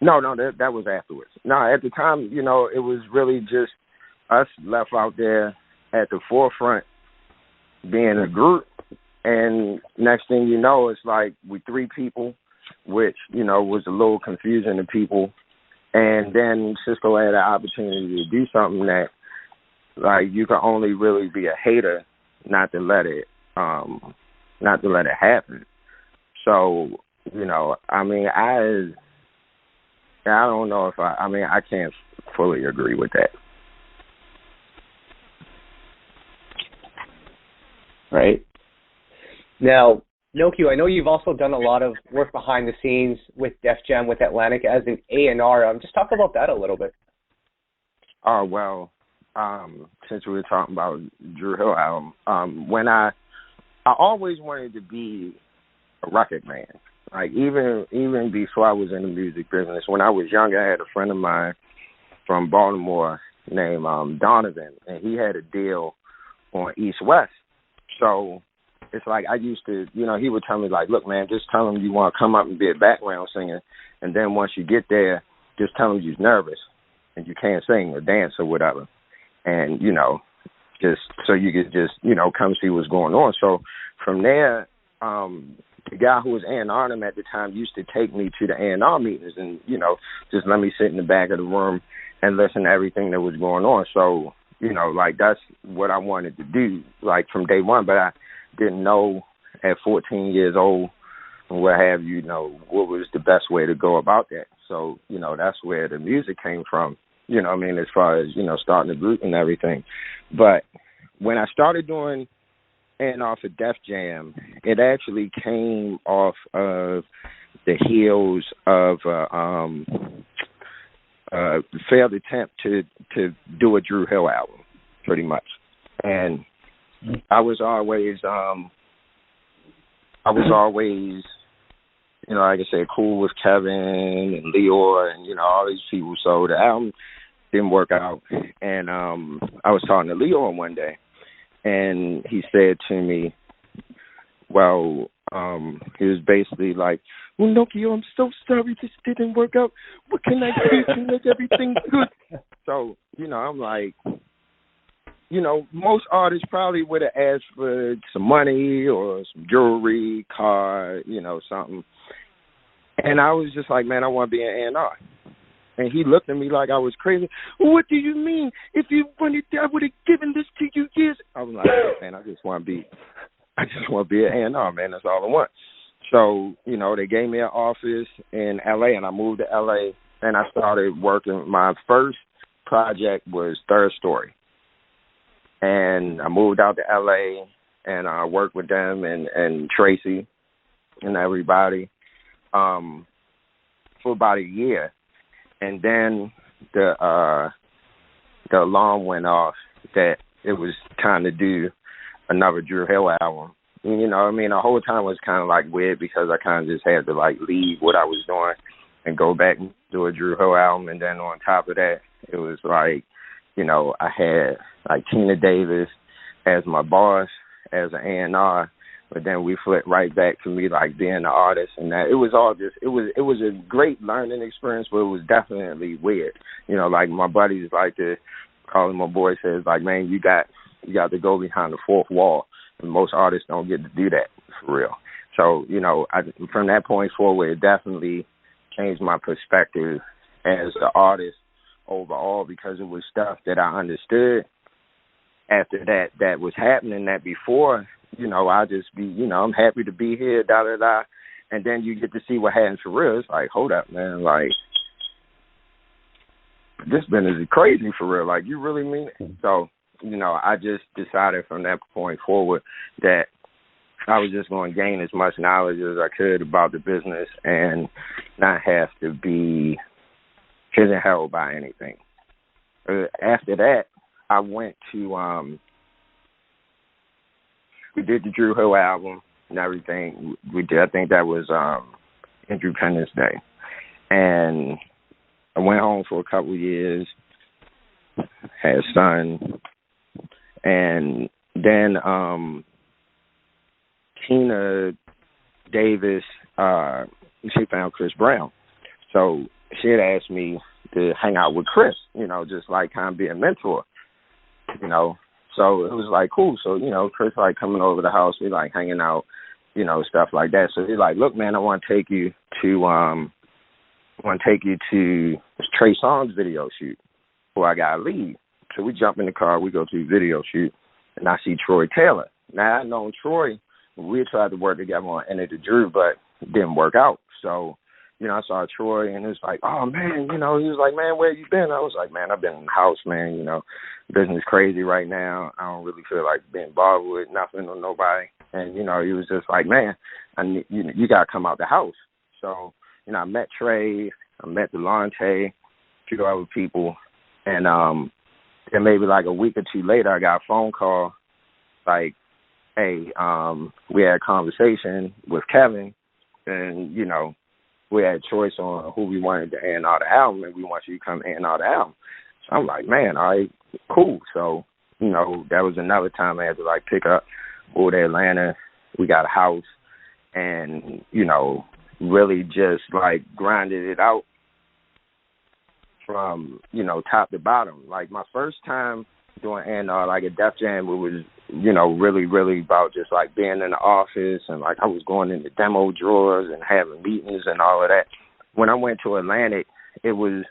that was afterwards. No, at the time, it was really just us left out there at the forefront being a group. And next thing you know, it's like we three people, which, was a little confusing to people. And then Sisqo had an opportunity to do something that, like, you can only really be a hater not to let it happen. So, I don't know if I can't fully agree with that. Right. Now, Nokio, I know you've also done a lot of work behind the scenes with Def Jam, with Atlantic as an A&R. Just talk about that a little bit. Oh, well, since we were talking about Dru Hill album, when I always wanted to be a record man. Like, even before I was in the music business, when I was younger, I had a friend of mine from Baltimore named Donovan, and he had a deal on East West. So it's like I used to, he would tell me, like, look, man, just tell him you want to come up and be a background singer. And then once you get there, just tell him you're nervous and you can't sing or dance or whatever. And, just so you could just, come see what's going on. So from there, the guy who was A&R him at the time used to take me to the A&R meetings and, just let me sit in the back of the room and listen to everything that was going on. So, like that's what I wanted to do, like from day one. But I didn't know at 14 years old and what have you, what was the best way to go about that. So, that's where the music came from, as far as, starting the group and everything. But when I started doing A&R for Def Jam, it actually came off of the heels of failed attempt to do a Dru Hill album, pretty much. And I was always, like I said, cool with Kevin and Leor and, all these people. So the album didn't work out. And I was talking to Leor one day, and he said to me, well, he was basically like, well, Nokio, I'm so sorry this didn't work out. What can I do to make everything good? So, I'm like, most artists probably would have asked for some money or some jewelry, car, something. And I was just like, man, I want to be an A&R. And he looked at me like I was crazy. What do you mean? If you wanted, I would have given this to you years. I was like, hey, man, I just want to be an A&R, man. That's all I want. So, you know, they gave me an office in L.A., and I moved to L.A., and I started working. My first project was Third Story. And I moved out to L.A., and I worked with them and Tracy and everybody for about a year. And then the alarm went off that it was time to do another Dru Hill album. You know what I mean? The whole time was kind of like weird because I kind of just had to like leave what I was doing and go back and do a Dru Hill album. And then on top of that, it was like, you know, I had like Tina Davis as my boss, as an A&R, but then we flipped right back to me like being an artist, and that it was all just it was a great learning experience, but it was definitely weird. You know, like my buddies like to call him, my boy says like, man, you got to go behind the fourth wall, and most artists don't get to do that for real. So, you know, from that point forward, it definitely changed my perspective as an artist overall, because it was stuff that I understood after that was happening, that before, you know, I'll just be, you know, I'm happy to be here, da-da-da. And then you get to see what happens for real. It's like, hold up, man. Like, this business is crazy for real. Like, you really mean it? So, you know, I just decided from that point forward that I was just going to gain as much knowledge as I could about the business and not have to be pigeonholed by anything. After that, I went to, we did the Dru Hill album and everything. We did, I think that was Independence Day. And I went home for a couple of years, had a son, and then Tina Davis, she found Chris Brown. So she had asked me to hang out with Chris, you know, just like kind of be a mentor, you know. So it was like cool. So, you know, Chris like coming over the house, we like hanging out, you know, stuff like that. So he's like, look, man, I want to take you to this Trey Songz video shoot before I gotta leave. So we jump in the car, we go to the video shoot, and I see Troy Taylor. Now I known Troy, we tried to work together on Enter the Dru, but it didn't work out. So, you know, I saw Troy, and it was like, oh, man, you know, he was like, man, where you been? I was like, man, I've been in the house, man, you know, business crazy right now. I don't really feel like being bothered with nothing or nobody. And, you know, he was just like, man, you got to come out the house. So, you know, I met Trey, I met Delonte, a few other people, and then maybe like a week or two later, I got a phone call, like, hey, we had a conversation with Kevin, and, you know, we had a choice on who we wanted to A&R the album, and we want you to come A&R the album. So I'm like, man, all right, cool. So, you know, that was another time I had to, like, pick up, go to Atlanta. We got a house and, you know, really just, like, grinded it out from, you know, top to bottom. Like, my first time doing A&R, like, a Def Jam, it was, you know, really, really about just, like, being in the office and, like, I was going into demo drawers and having meetings and all of that. When I went to Atlantic, it was,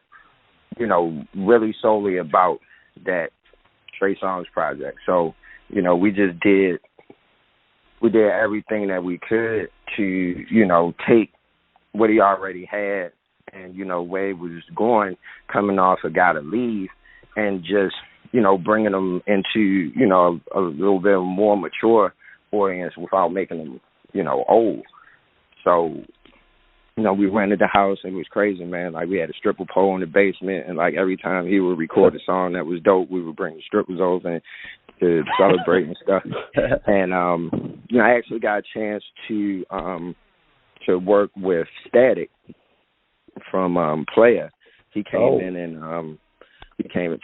you know, really solely about that Trey Songz project. So, you know, we did everything that we could to, you know, take what he already had and, you know, where he was going, coming off a Gotta Leave, and just, you know, bringing them into, you know, a little bit more mature audience without making them, you know, old. So, you know, we rented the house and it was crazy, man. Like, we had a stripper pole in the basement, and, like, every time he would record a song that was dope, we would bring the strippers over and to celebrate and stuff. And, you know, I actually got a chance to work with Static from Player. He came in and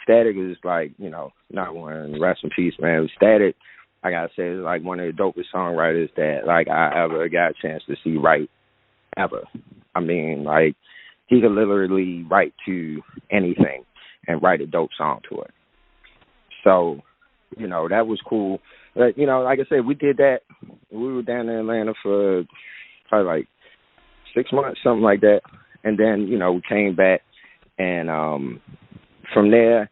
Static is like, you know, not one, rest in peace, man. Static, I gotta say, is like one of the dopest songwriters that, like, I ever got a chance to see write ever. I mean, like, he could literally write to anything and write a dope song to it. So, you know, that was cool. But, you know, like I said, we did that. We were down in Atlanta for probably like 6 months, something like that. And then, you know, we came back And from there,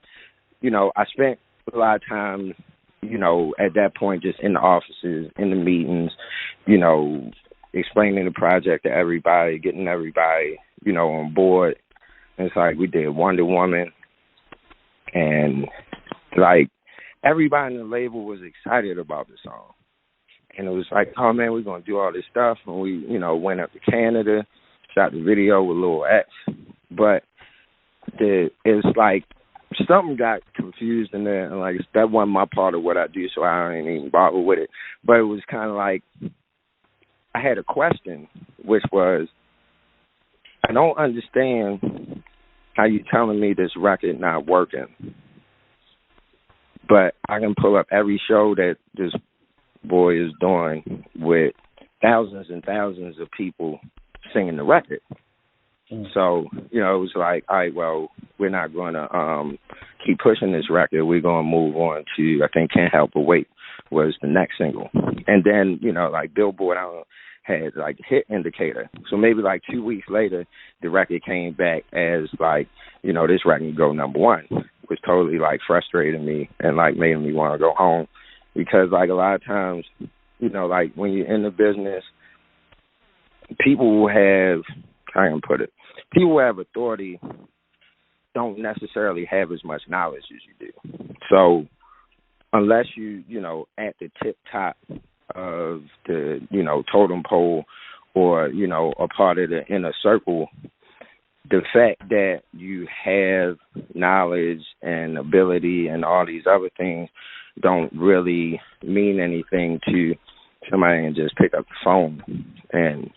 you know, I spent a lot of time, you know, at that point just in the offices, in the meetings, you know, explaining the project to everybody, getting everybody, you know, on board. And it's like we did Wonder Woman, and like everybody in the label was excited about the song. And it was like, oh man, we're gonna do all this stuff, and we, you know, went up to Canada, shot the video with Lil X, but it's like something got confused in there, and like that wasn't my part of what I do, so I ain't even bother with it. But it was kind of like I had a question, which was, I don't understand how you telling me this record not working, but I can pull up every show that this boy is doing with thousands and thousands of people singing the record. So, you know, it was like, all right, well, we're not going to keep pushing this record. We're going to move on to, I think, Can't Help But Wait was the next single. And then, you know, like Billboard, I don't know, had like hit indicator. So maybe like 2 weeks later, the record came back as like, you know, this record can go #1, which totally like frustrated me and like made me want to go home, because like a lot of times, you know, like when you're in the business, people will have, how can I put it, people who have authority don't necessarily have as much knowledge as you do. So unless you know, at the tip top of the, you know, totem pole, or, you know, a part of the inner circle, the fact that you have knowledge and ability and all these other things don't really mean anything to somebody and just pick up the phone and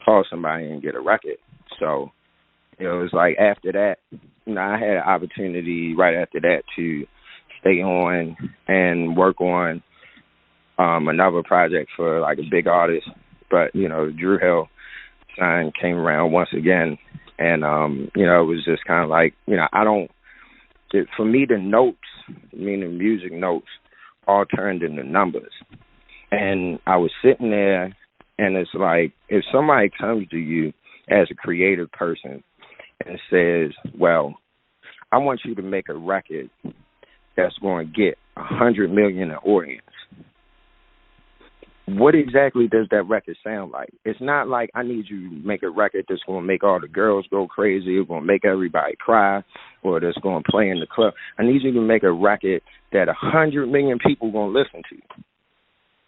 call somebody and get a record. So it was like after that, you know, I had an opportunity right after that to stay on and work on another project for like a big artist. But, you know, Dru Hill sign came around once again. And, you know, it was just kind of like, you know, for me, the notes, meaning music notes, all turned into numbers. And I was sitting there, and it's like, if somebody comes to you as a creative person and says, well, I want you to make a record that's going to get 100 million in audience, what exactly does that record sound like? It's not like I need you to make a record that's going to make all the girls go crazy, or going to make everybody cry, or that's going to play in the club. I need you to make a record that 100 million people are going to listen to.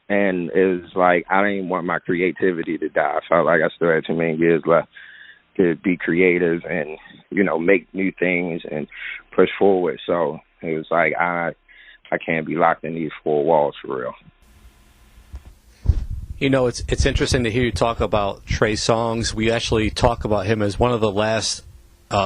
And it's like, I didn't want my creativity to die. I felt like I still had too many years left to be creative and, you know, make new things and push forward. So it was like, I can't be locked in these four walls for real. You know, it's interesting to hear you talk about Trey Songz. We actually talk about him as one of the last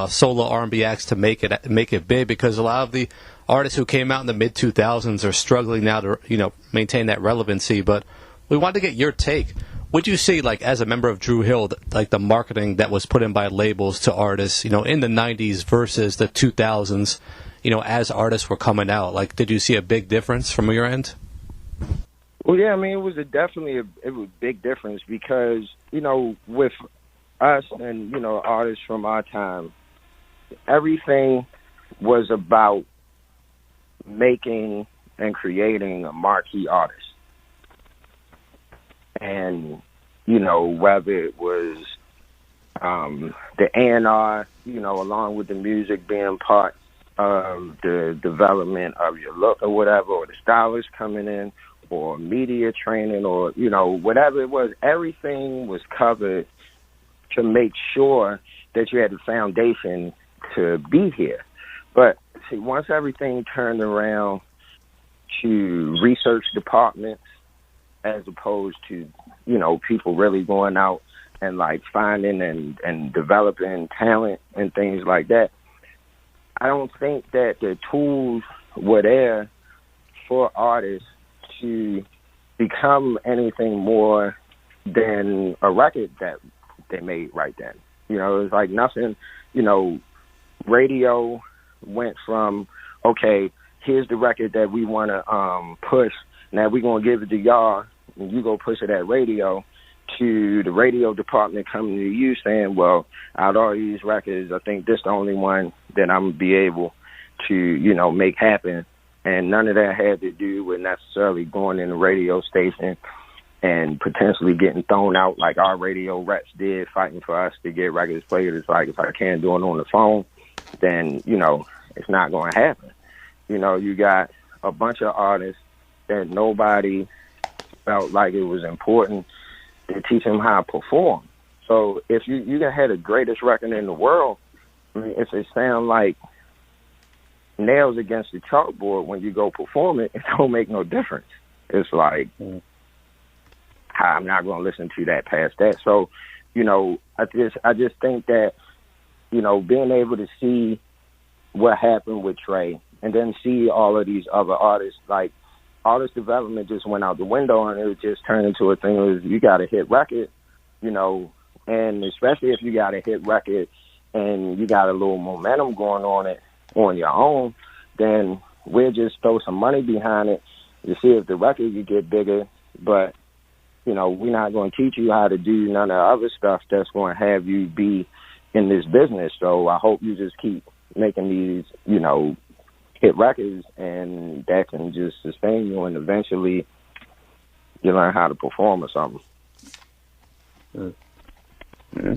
solo R&B acts to make it big, because a lot of the artists who came out in the mid-2000s are struggling now to, you know, maintain that relevancy. But we wanted to get your take. Would you see, like, as a member of Dru Hill, like the marketing that was put in by labels to artists, you know, in the 90s versus the 2000s, you know, as artists were coming out? Like, did you see a big difference from your end? Well, yeah, I mean, it was definitely a big difference, because, you know, with us and, you know, artists from our time, everything was about making and creating a marquee artist. And, you know, whether it was the A&R, you know, along with the music being part of the development of your look or whatever, or the stylist coming in, or media training, or, you know, whatever it was, everything was covered to make sure that you had the foundation to be here. But see, once everything turned around to research departments, as opposed to, you know, people really going out and like finding and developing talent and things like that, I don't think that the tools were there for artists to become anything more than a record that they made right then. You know, it was like nothing, you know, radio went from, okay, here's the record that we want to push, now we're going to give it to y'all, and you go push it at radio, to the radio department coming to you saying, well, out of all these records, I think this the only one that I'm going to be able to, you know, make happen. And none of that had to do with necessarily going in the radio station and potentially getting thrown out like our radio reps did, fighting for us to get records played. It's like, if I can't do it on the phone, then, you know, it's not going to happen. You know, you got a bunch of artists that nobody felt like it was important to teach them how to perform. So if you can have the greatest record in the world, I mean, if it sounds like nails against the chalkboard when you go perform it, it don't make no difference. It's like, I'm not going to listen to that past that. So, you know, I just think that, you know, being able to see what happened with Trey and then see all of these other artists, like, artist development just went out the window, and it just turned into a thing of, you got a hit record, you know, and especially if you got a hit record and you got a little momentum going on it on your own, then we'll just throw some money behind it to see if the record could get bigger. But, you know, we're not going to teach you how to do none of the other stuff that's going to have you be in this business. So I hope you just keep making these, you know, hit records, and that can just sustain you, and eventually you learn how to perform or something. Mm-hmm.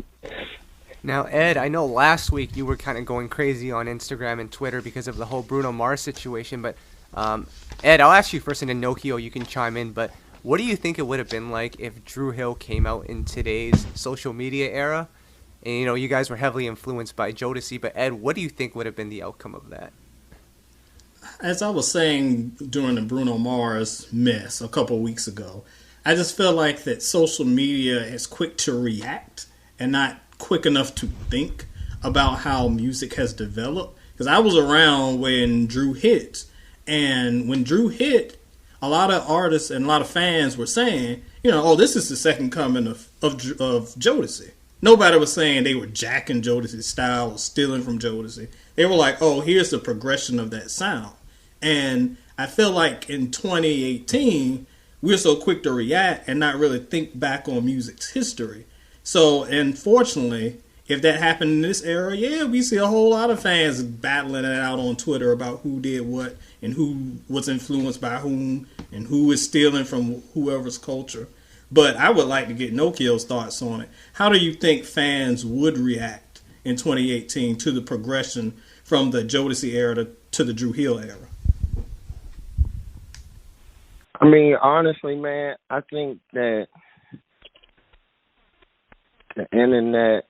Now, Ed, I know last week you were kind of going crazy on Instagram and Twitter because of the whole Bruno Mars situation, but Ed, I'll ask you first, and then Nokio, you can chime in, but what do you think it would have been like if Dru Hill came out in today's social media era? And, you know, you guys were heavily influenced by Jodeci, but Ed, what do you think would have been the outcome of that? As I was saying during the Bruno Mars mess a couple of weeks ago, I just feel like that social media is quick to react and not quick enough to think about how music has developed. Because I was around when Dru hit, and when Dru hit, a lot of artists and a lot of fans were saying, you know, oh, this is the second coming of Jodeci. Nobody was saying they were jacking Jodeci's style or stealing from Jodeci. They were like, oh, here's the progression of that sound. And I feel like in 2018, we're so quick to react and not really think back on music's history. So, unfortunately, if that happened in this era, yeah, we see a whole lot of fans battling it out on Twitter about who did what and who was influenced by whom and who is stealing from whoever's culture. But I would like to get Nokio's thoughts on it. How do you think fans would react in 2018 to the progression from the Jodeci era to the Dru Hill era? I mean, honestly, man, I think that the internet,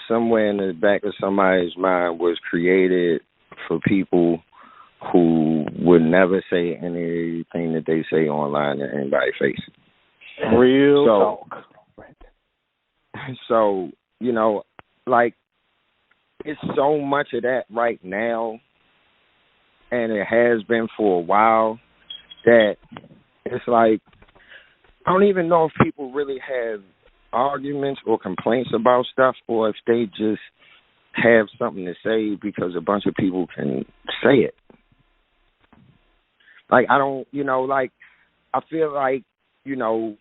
somewhere in the back of somebody's mind, was created for people who would never say anything that they say online in anybody's face. Real talk. So, you know, like, it's so much of that right now, and it has been for a while, that it's like, I don't even know if people really have arguments or complaints about stuff, or if they just have something to say because a bunch of people can say it. Like, I don't, you know, like, I feel like, you know,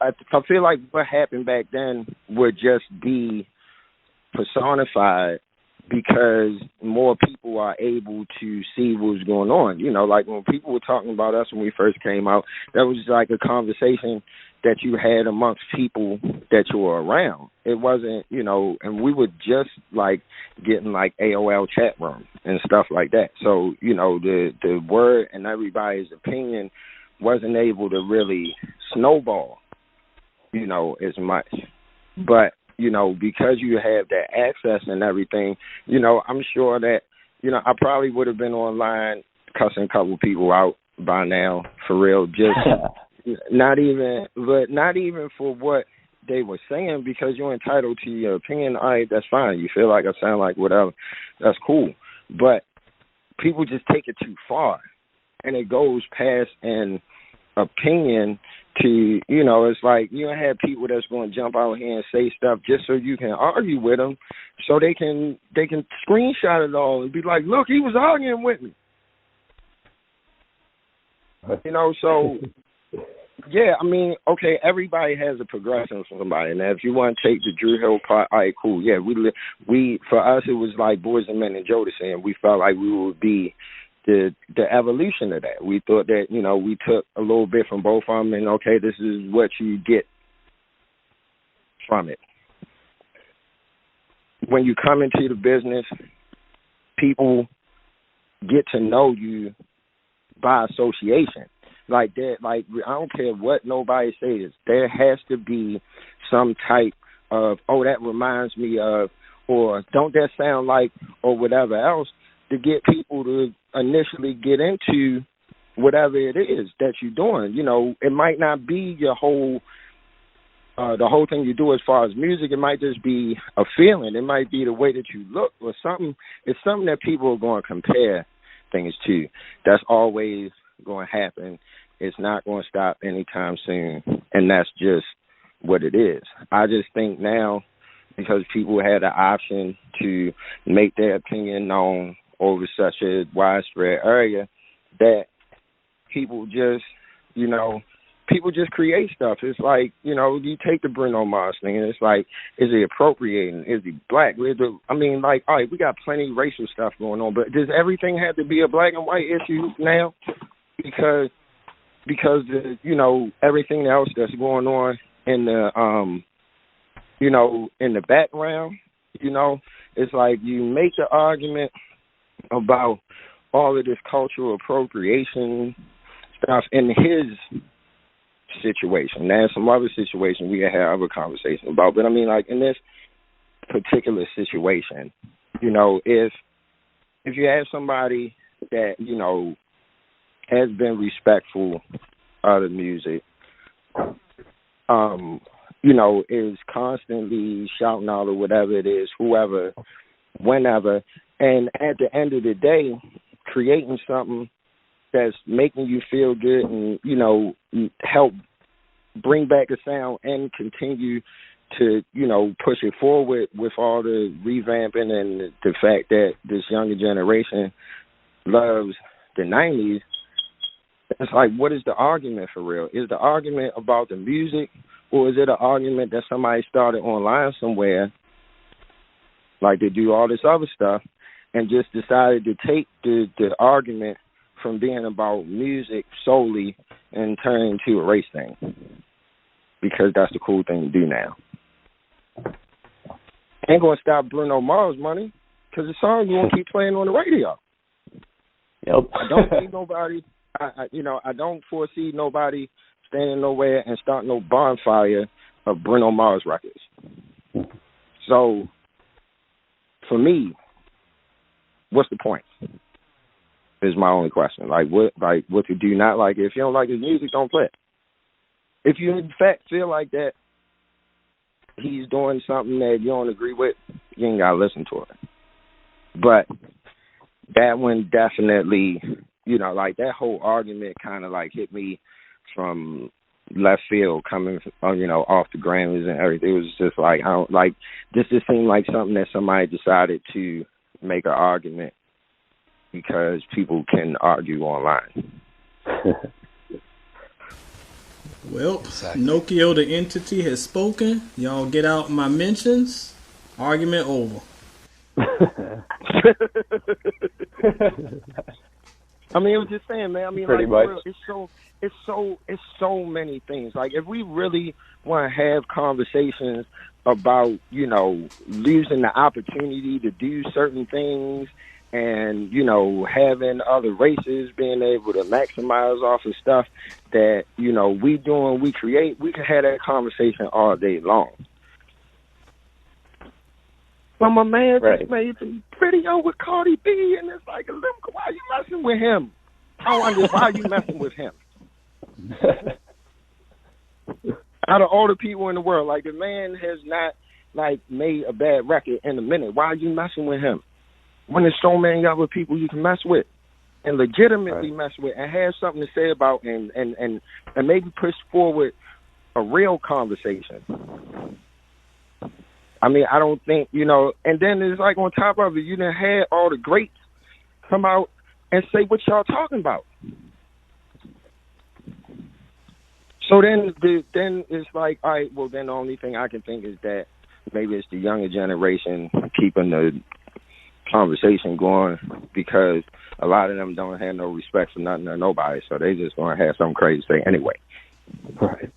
I feel like what happened back then would just be personified because more people are able to see what's going on. You know, like when people were talking about us when we first came out, that was like a conversation that you had amongst people that you were around. It wasn't, you know, and we were just like getting like AOL chat room and stuff like that. So, you know, the word and everybody's opinion wasn't able to really snowball, you know, as much. But, you know, because you have that access and everything, you know, I'm sure that, you know, I probably would have been online cussing a couple people out by now, for real. Just not even for what they were saying, because you're entitled to your opinion. All right, that's fine. You feel like I sound like whatever, that's cool. But people just take it too far, and it goes past an opinion to, you know, it's like you don't have people that's going to jump out here and say stuff just so you can argue with them, so they can screenshot it all and be like, look, he was arguing with me. You know, so, Yeah, I mean, okay, everybody has a progression from somebody. Now, if you want to take the Dru Hill part, all right, cool. Yeah, we for us it was like Boys and Men and Jodeci, and we felt like we would be the evolution of that. We thought that, you know, we took a little bit from both of them, and okay, this is what you get from it. When you come into the business, people get to know you by association. Like that, like I don't care what nobody says. There has to be some type of, oh, that reminds me of, or don't that sound like, or whatever else, to get people to initially get into whatever it is that you're doing. You know, it might not be your whole, the whole thing you do as far as music. It might just be a feeling. It might be the way that you look or something. It's something that people are going to compare things to. That's always going to happen. It's not going to stop anytime soon, and that's just what it is. I just think now, because people had the option to make their opinion known over such a widespread area, that people just, you know, people just create stuff. It's like, you know, you take the Bruno Mars thing, and it's like, is he appropriating? Is he black? I mean, like, all right, we got plenty of racial stuff going on, but does everything have to be a black and white issue now? Because you know, everything else that's going on in the you know, in the background, you know, it's like you make the argument about all of this cultural appropriation stuff in his situation. There's some other situation we can have other conversation about, but I mean, like, in this particular situation, you know, if you have somebody that, you know, has been respectful of the music, you know, is constantly shouting out or whatever it is, whoever, whenever, and at the end of the day, creating something that's making you feel good and, you know, help bring back a sound and continue to, you know, push it forward with all the revamping and the fact that this younger generation loves the 90s. It's like, what is the argument for real? Is the argument about the music, or is it an argument that somebody started online somewhere, like they do all this other stuff, and just decided to take the argument from being about music solely and turn it into a race thing? Because that's the cool thing to do now. Ain't going to stop Bruno Mars money, because the song you won't keep playing on the radio. Yep. I don't see nobody... I don't foresee nobody standing nowhere and starting no bonfire of Bruno Mars records. So, for me, what's the point? Is my only question. What to do not like it. If you don't like his music, don't play it. If you in fact feel like that he's doing something that you don't agree with, you ain't gotta listen to it. But that one definitely, you know, like that whole argument kind of like hit me from left field, coming, you know, off the Grammys and everything. It was just like, I don't like, this just seemed like something that somebody decided to make an argument because people can argue online. Well, exactly. Nokio, the entity, has spoken. Y'all get out my mentions. Argument over. I mean, I was just saying, man. I mean, pretty like, much. It's so many things. Like, if we really want to have conversations about, you know, losing the opportunity to do certain things, and, you know, having other races being able to maximize off of stuff that, you know, we create, we can have that conversation all day long. But my man just made a video with Cardi B, and it's like, why are you messing with him? I don't understand, why are you messing with him? Out of all the people in the world, like, the man has not, like, made a bad record in a minute. Why are you messing with him? When there's so many other people you can mess with and legitimately mess with and have something to say about and maybe push forward a real conversation. I mean, I don't think, you know, and then it's like on top of it, you done had all the greats come out and say what y'all talking about. So then it's like, all right, well, then the only thing I can think is that maybe it's the younger generation keeping the conversation going, because a lot of them don't have no respect for nothing or nobody, so they just gonna have something crazy to say anyway. Right.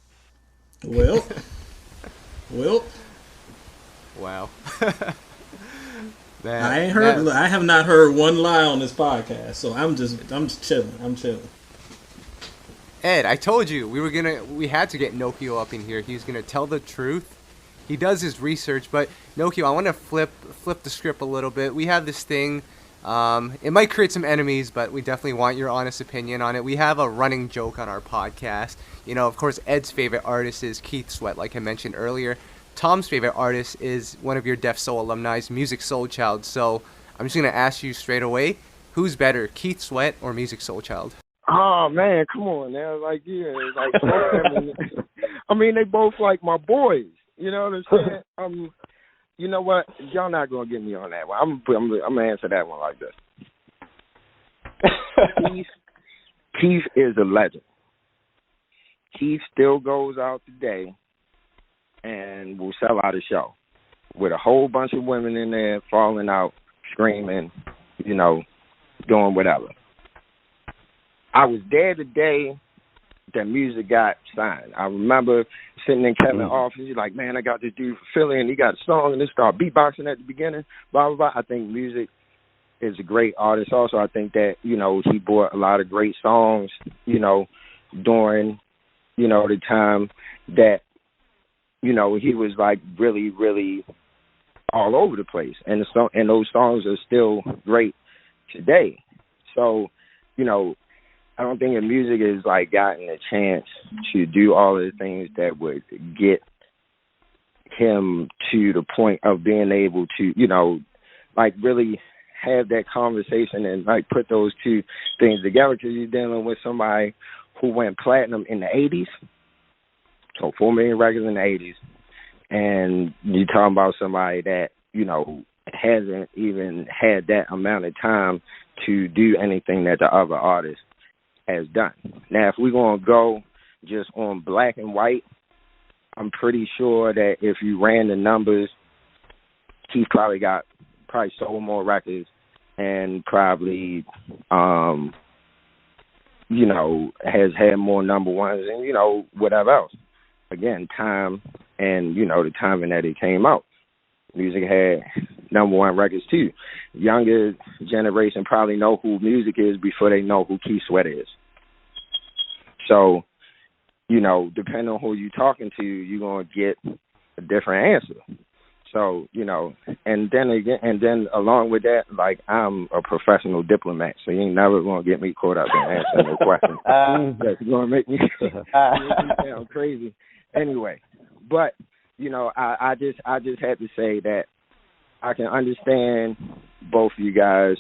Well. Wow. I have not heard one lie on this podcast, so I'm just chilling. I'm chilling. Ed, I told you we had to get Nokio up in here. He's gonna tell the truth. He does his research, but Nokio, I want to flip the script a little bit. We have this thing. It might create some enemies, but we definitely want your honest opinion on it. We have a running joke on our podcast. You know, of course, Ed's favorite artist is Keith Sweat, like I mentioned earlier. Tom's favorite artist is one of your Def Soul alumni, Musiq Soulchild. So I'm just going to ask you straight away, who's better, Keith Sweat or Musiq Soulchild? Oh, man, come on now. Like, yeah, like, I mean, they both like my boys. You know what I'm saying? You know what? Y'all not going to get me on that one. I'm going to answer that one like this. Keith is a legend. Keith still goes out today and will sell out a show with a whole bunch of women in there falling out, screaming, you know, doing whatever. I was there the day that Musiq got signed. I remember sitting in Kevin's office. He's like, man, I got this dude from Philly, and he got a song, and they start beatboxing at the beginning, blah, blah, blah. I think Musiq is a great artist also. I think that, you know, he brought a lot of great songs, you know, during, you know, the time that, you know, he was, like, really, really all over the place. And those songs are still great today. So, you know, I don't think that Musiq has, like, gotten a chance to do all of the things that would get him to the point of being able to, you know, like, really have that conversation and, like, put those two things together, because you're dealing with somebody who went platinum in the 80s, so 4 million records in the 80s, and you're talking about somebody that, you know, hasn't even had that amount of time to do anything that the other artists has done. Now, if we're going to go just on black and white, I'm pretty sure that if you ran the numbers, Keith probably sold more records and probably, you know, has had more number ones and, you know, whatever else. Again, time and, you know, the timing that it came out. Musiq had number one records too. Younger generation probably know who Musiq is before they know who Keith Sweat is. So, you know, depending on who you're talking to, you're gonna get a different answer. So, you know, and then along with that, like, I'm a professional diplomat, so you ain't never gonna get me caught up in answering no question. That's gonna make me sound crazy. Anyway, but you know, I just had to say that I can understand both of you guys'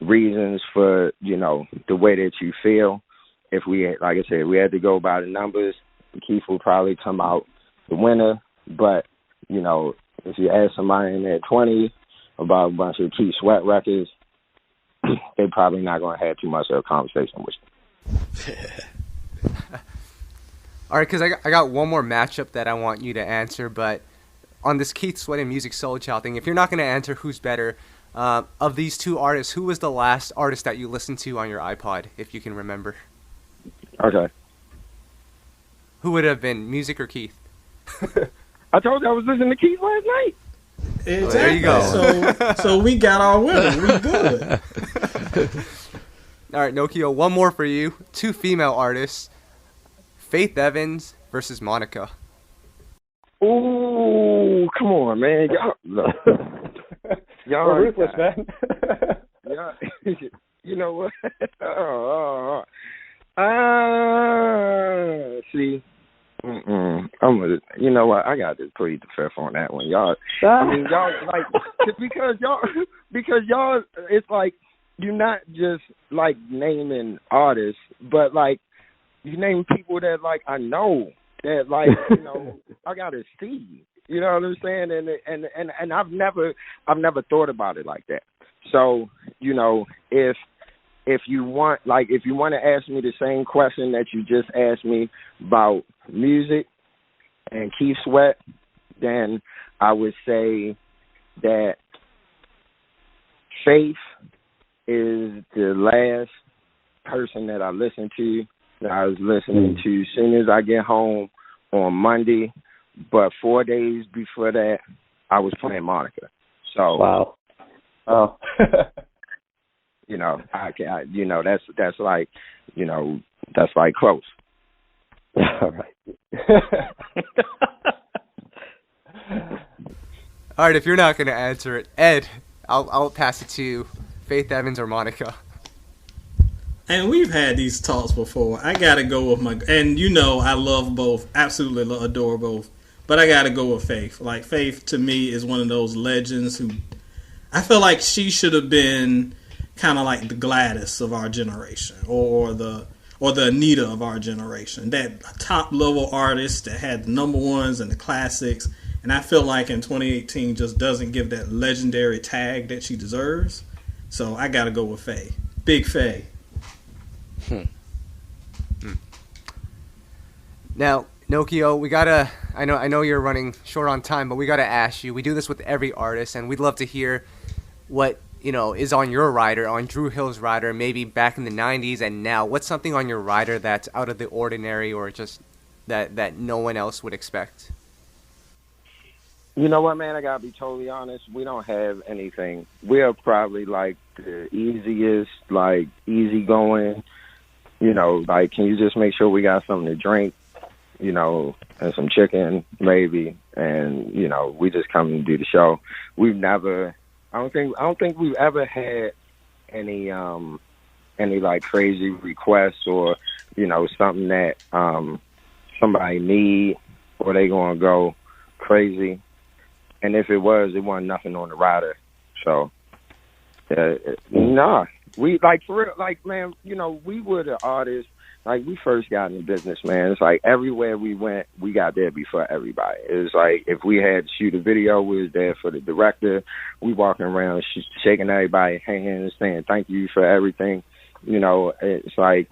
reasons for, you know, the way that you feel. If we, like I said, we had to go by the numbers, Keith will probably come out the winner. But, you know, if you ask somebody in their 20s about a bunch of Keith Sweat records, they're probably not going to have too much of a conversation with you. All right, because I got one more matchup that I want you to answer, but on this Keith Sweat and Musiq Soulchild thing, if you're not going to answer who's better, of these two artists, who was the last artist that you listened to on your iPod, if you can remember? Okay. Who would it have been, Musiq or Keith? I told you I was listening to Keith last night. Exactly. Oh, there you go. So we got our winner. We good. All right, Nokio, one more for you. Two female artists, Faith Evans versus Monica. Ooh, come on, man. Y'all We're ruthless, man. y'all, you know what? See, I'm gonna. You know what? I got to plead the fifth on that one, y'all. I mean, y'all like because y'all. It's like you're not just like naming artists, but like you name people that like I know that like you know I gotta see. You know what I'm saying? And I've never thought about it like that. So you know if if you want to ask me the same question that you just asked me about Musiq and Keith Sweat, then I would say that Faith is the last person that I listened to, that I was listening to as soon as I get home on Monday. But 4 days before that, I was playing Monica. So wow. Oh. you know, that's like, that's like close. All right. All right, if you're not going to answer it, Ed, I'll pass it to Faith Evans or Monica. And we've had these talks before. I gotta go with and I love both, absolutely adore both. But I gotta go with Faith. Like, Faith to me is one of those legends who, I feel like she should have been kind of like the Gladys of our generation, or the Anita of our generation. That top level artist that had the number ones and the classics. And I feel like in 2018 just doesn't give that legendary tag that she deserves. So I gotta go with Faye. Big Faye. Now, Nokio, I know you're running short on time, but we gotta ask you. We do this with every artist, and we'd love to hear what is on your rider, on Dru Hill's rider, maybe back in the '90s and now. What's something on your rider that's out of the ordinary, or just that no one else would expect? You know what, man? I gotta be totally honest. We don't have anything. We're probably like the easiest, like easygoing. Like, can you just make sure we got something to drink? And some chicken, maybe, and we just come and do the show. We've never, I don't think we've ever had any like crazy requests or something that somebody need, or they gonna go crazy. And if it wasn't nothing on the rider. So nah, we like, for real, like, man, we were the artists. Like, we first got in the business, man. It's like everywhere we went, we got there before everybody. It was like if we had to shoot a video, we was there for the director. We walking around shaking everybody's hands, saying thank you for everything. It's like,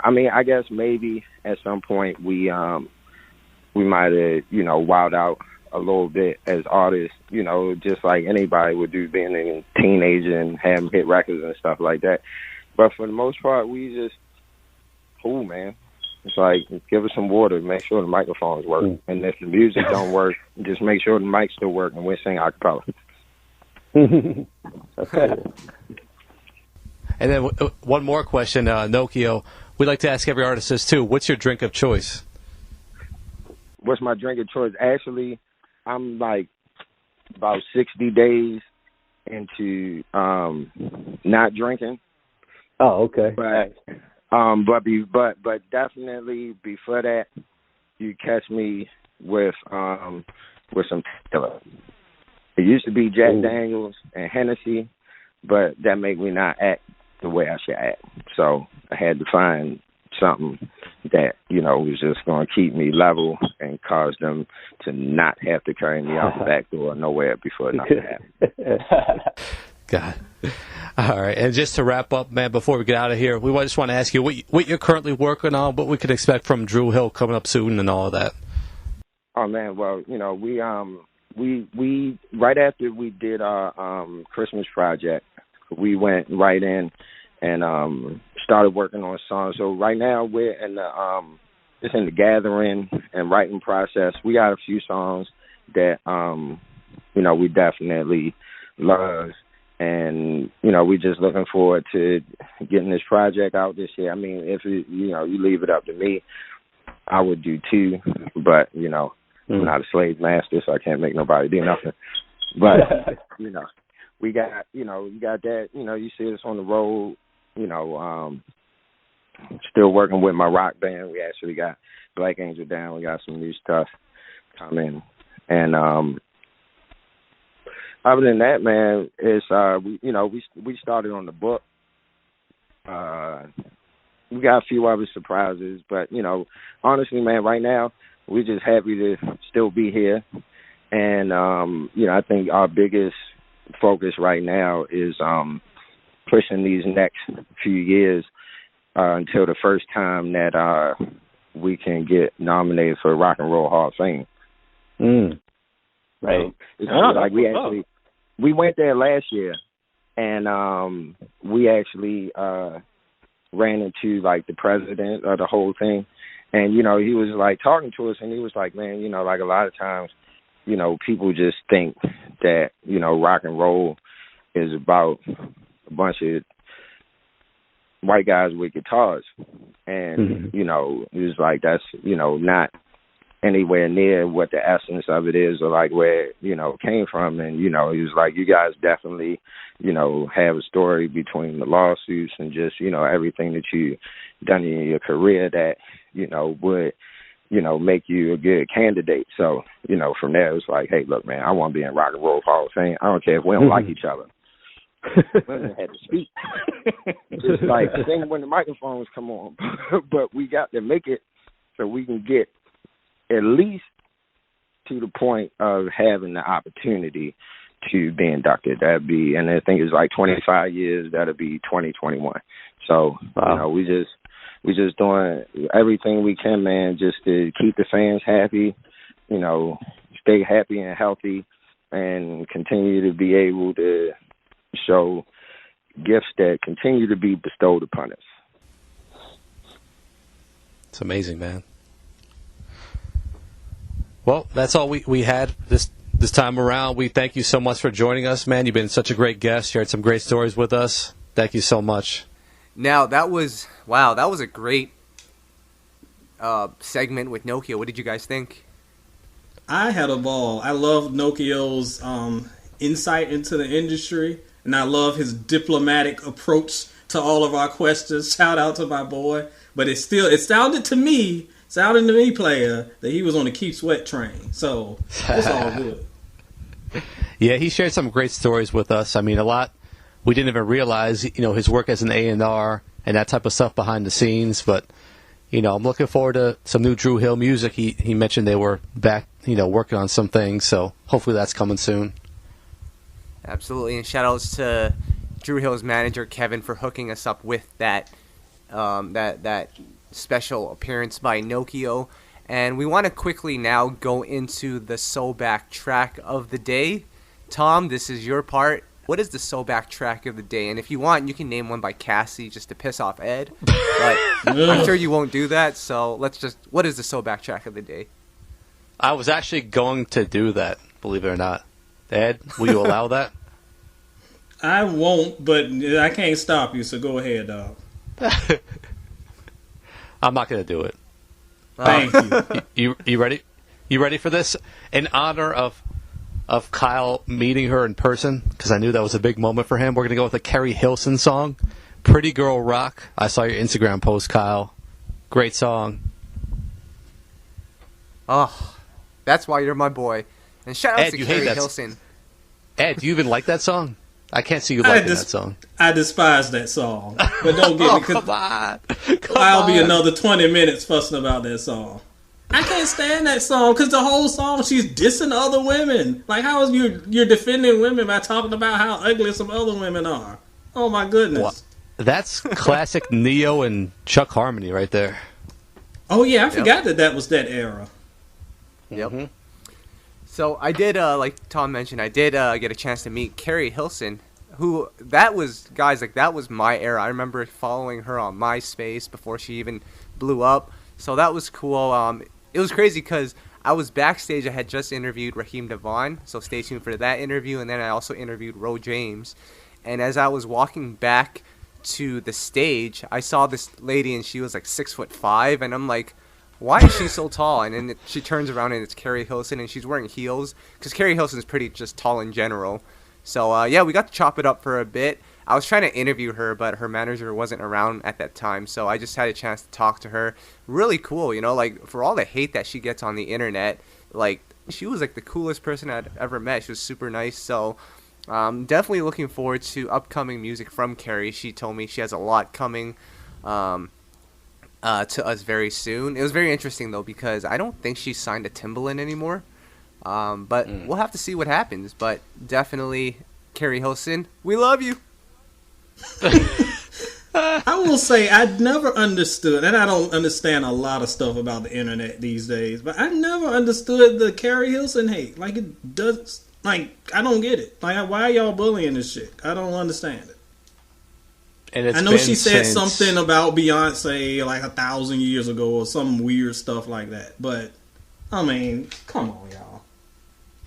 I mean, I guess maybe at some point we might have, wilded out a little bit as artists, just like anybody would do, being a teenager and having hit records and stuff like that. But for the most part, we just cool, man. It's like, give us some water, make sure the microphones work. And if the music don't work, just make sure the mics still work, and we'll sing a cappella. Okay. And then one more question, Nokio. We'd like to ask every artist this too. What's your drink of choice? What's my drink of choice? Actually, I'm like about 60 days into not drinking. Oh, okay. But definitely before that, you catch me with some tequila. It used to be Jack Daniels and Hennessy, but that made me not act the way I should act. So I had to find something that was just going to keep me level and cause them to not have to carry me out the back door nowhere before nothing happened. God. All right. And just to wrap up, man, before we get out of here, we just want to ask you what you're currently working on, what we could expect from Dru Hill coming up soon and all of that. Oh, man. Well, we right after we did our Christmas project, we went right in and started working on songs. So right now we're in it's in the gathering and writing process. We got a few songs that we definitely love. And, we're just looking forward to getting this project out this year. I mean, if you leave it up to me, I would do two. But, I'm not a slave master, so I can't make nobody do nothing. But, we got, you got that, you see us on the road, still working with my rock band. We actually got Black Angel down. We got some new stuff coming. And, other than that, man, it's we started on the book. We got a few other surprises, but honestly, man, right now we're just happy to still be here. And I think our biggest focus right now is pushing these next few years until the first time that we can get nominated for Rock and Roll Hall of Fame. Right. Like we went there last year, and we actually ran into like the president of the whole thing, and he was like talking to us, and he was like, man, like a lot of times, people just think that rock and roll is about a bunch of white guys with guitars, and it was like that's not anywhere near what the essence of it is, or like where it came from. And he was like, you guys definitely have a story between the lawsuits and just everything that you done in your career that would make you a good candidate. So from there it was like, hey, look, man, I want to be in Rock and Roll Hall of Fame. I don't care if we don't like each other. Women had to speak. Just like sing when the microphones come on. But we got to make it so we can get at least to the point of having the opportunity to be inducted. That'd be, and I think it's like 25 years. That'll be 2021. So we just doing everything we can, man, just to keep the fans happy. Stay happy and healthy, and continue to be able to show gifts that continue to be bestowed upon us. It's amazing, man. Well, that's all we had this time around. We thank you so much for joining us, man. You've been such a great guest. Shared some great stories with us. Thank you so much. Now, that was a great segment with Nokio. What did you guys think? I had a ball. I love Nokio's insight into the industry, and I love his diplomatic approach to all of our questions. Shout out to my boy. But it sounded to me, player, that he was on the Keep Sweat train. So it's all good. Yeah, he shared some great stories with us. I mean, a lot we didn't even realize, his work as an A&R and that type of stuff behind the scenes. But, I'm looking forward to some new Dru Hill music. He mentioned they were back, working on some things. So hopefully that's coming soon. Absolutely. And shout outs to Dru Hill's manager, Kevin, for hooking us up with that special appearance by Nokio. And we want to quickly now go into the SoulBack track of the day. Tom, this is your part. What is the SoulBack track of the day? And if you want, you can name one by Cassie just to piss off Ed. But I'm sure you won't do that. So what is the SoulBack track of the day? I was actually going to do that, believe it or not. Ed, will you allow that? I won't, but I can't stop you, so go ahead, dog. I'm not going to do it. Thank you. You ready? You ready for this? In honor of Kyle meeting her in person, because I knew that was a big moment for him, we're going to go with a Carrie Hilson song, Pretty Girl Rock. I saw your Instagram post, Kyle. Great song. Oh, that's why you're my boy. And shout out Ed, to you Carrie hate that Hilson. Ed, do you even like that song? I can't see you liking that song. I despise that song. But don't get me, come on. I'll be another 20 minutes fussing about that song. I can't stand that song because the whole song she's dissing other women. Like, how is you're defending women by talking about how ugly some other women are? Oh my goodness. Well, that's classic Neo and Chuck Harmony right there. Oh yeah, I forgot that was that era. Yep. Mm-hmm. So I did, like Tom mentioned, I did get a chance to meet Carrie Hilson, that was my era. I remember following her on MySpace before she even blew up. So that was cool. It was crazy because I was backstage. I had just interviewed Raheem Devon, so stay tuned for that interview. And then I also interviewed Ro James. And as I was walking back to the stage, I saw this lady, and she was like 6'5", and I'm like, why is she so tall? And then she turns around, and it's Carrie Hilson, and she's wearing heels, because Carrie Hilson is pretty just tall in general. So, yeah, we got to chop it up for a bit. I was trying to interview her, but her manager wasn't around at that time, so I just had a chance to talk to her. Really cool, you know, like, for all the hate that she gets on the internet, like, she was, like, the coolest person I'd ever met. She was super nice, so definitely looking forward to upcoming music from Carrie. She told me she has a lot coming to us very soon. It was very interesting, though, because I don't think she's signed to Timbaland anymore, but we'll have to see what happens. But definitely, Carrie Hilson, we love you. I will say I never understood, and I don't understand a lot of stuff about the internet these days, but I never understood the Carrie Hilson hate. Like, it does, like, I don't get it. Like, why are y'all bullying this shit? I don't understand it. And I know she said something about Beyonce like 1,000 years ago or some weird stuff like that, but I mean, come on, y'all.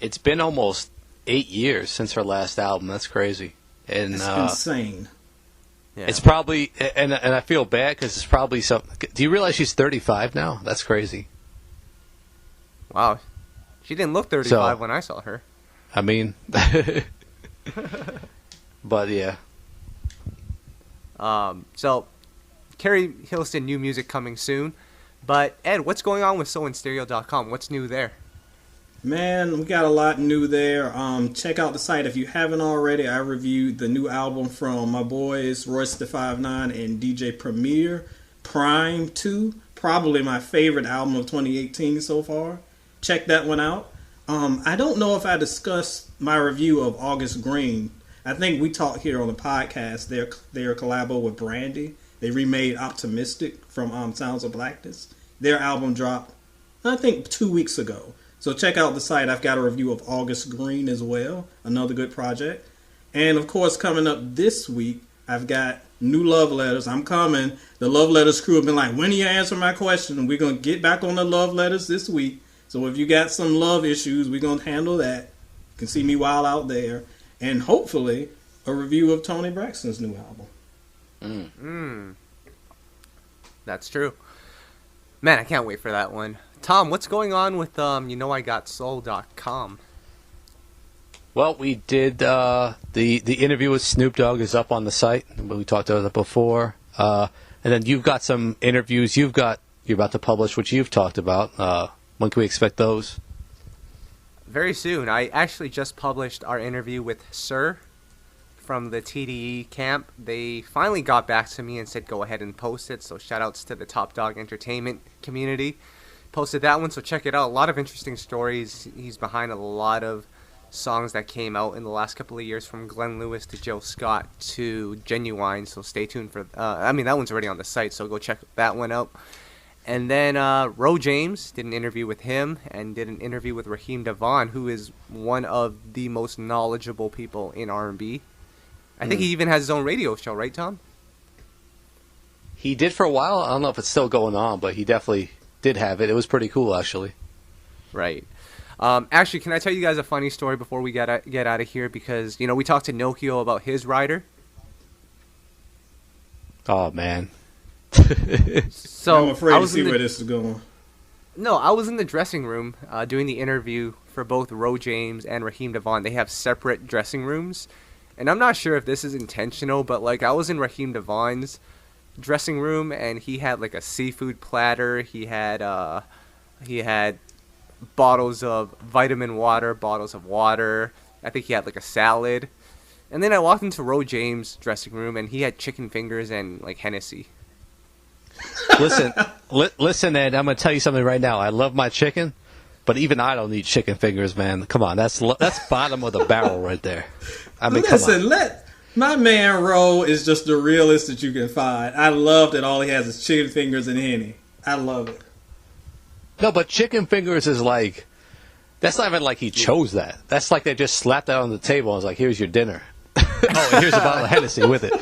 It's been almost 8 years since her last album. That's crazy. And that's insane. Yeah. It's probably, and I feel bad because it's probably something. Do you realize she's 35 now? That's crazy. Wow. She didn't look 35 when I saw her. I mean, but yeah. So, Carrie Hilson, new music coming soon. But, Ed, what's going on with soulandstereo.com? What's new there? Man, we got a lot new there. Check out the site if you haven't already. I reviewed the new album from my boys Royce da 5'9" and DJ Premier, Prime 2. Probably my favorite album of 2018 so far. Check that one out. I don't know if I discussed my review of August Green. I think we talked here on the podcast. Their collabo with Brandy. They remade Optimistic from Sounds of Blackness. Their album dropped, I think, 2 weeks ago. So check out the site. I've got a review of August Green as well. Another good project. And, of course, coming up this week, I've got new love letters. I'm coming. The love letters crew have been like, when do you answer my question? We're going to get back on the love letters this week. So if you got some love issues, we're going to handle that. You can see me wild out there. And hopefully a review of Toni Braxton's new album. That's true. Man, I can't wait for that one. Tom, what's going on with YouKnowIGotSoul.com? Well, we did the interview with Snoop Dogg is up on the site. We talked about it before. And then you've got some interviews you're about to publish, which you've talked about. When can we expect those? Very soon. I actually just published our interview with Sir from the TDE camp. They finally got back to me and said go ahead and post it. So shout outs to the Top Dog Entertainment community. Posted that one, so check it out. A lot of interesting stories. He's behind a lot of songs that came out in the last couple of years, from Glenn Lewis to Jill Scott to Genuine. So stay tuned for. That one's already on the site, so go check that one out. And then Ro James did an interview with him and did an interview with Raheem DeVaughn, who is one of the most knowledgeable people in R&B. I think he even has his own radio show, right, Tom? He did for a while. I don't know if it's still going on, but he definitely did have it. It was pretty cool, actually. Right. Actually, can I tell you guys a funny story before we get out of here? Because, we talked to Nokio about his rider. Oh, man. So I'm afraid to see where this is going. No, I was in the dressing room doing the interview for both Ro James and Raheem DeVaughn. They have separate dressing rooms. And I'm not sure if this is intentional, but, I was in Raheem DeVaughn's dressing room, and he had like a seafood platter. He had bottles of vitamin water, bottles of water. I think he had like a salad. And then I walked into Ro James' dressing room, and he had chicken fingers and like Hennessy. Listen, Ed, I'm gonna tell you something right now. I love my chicken, but even I don't need chicken fingers, man. Come on, that's bottom of the barrel right there. I mean, listen, my man Ro is just the realest that you can find. I love that all he has is chicken fingers and Henny. I love it. No, but chicken fingers is like, that's not even like he chose that. That's like they just slapped that on the table and was like, here's your dinner. Oh, and here's a bottle of Hennessy with it.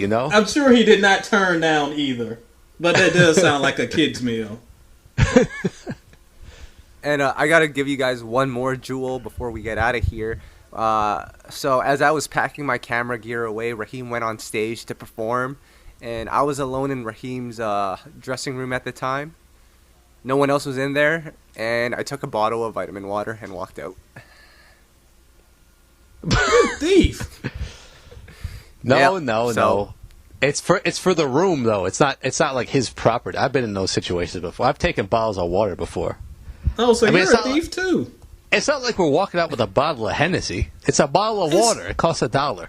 I'm sure he did not turn down either. But that does sound like a kid's meal. And I got to give you guys one more jewel before we get out of here. So as I was packing my camera gear away, Raheem went on stage to perform, and I was alone in Raheem's dressing room at the time. No one else was in there, and I took a bottle of vitamin water and walked out. Thief. No. It's for the room though. It's not like his property. I've been in those situations before. I've taken bottles of water before. Oh, so you're a thief too. It's not like we're walking out with a bottle of Hennessy. It's a bottle of water. It costs $1.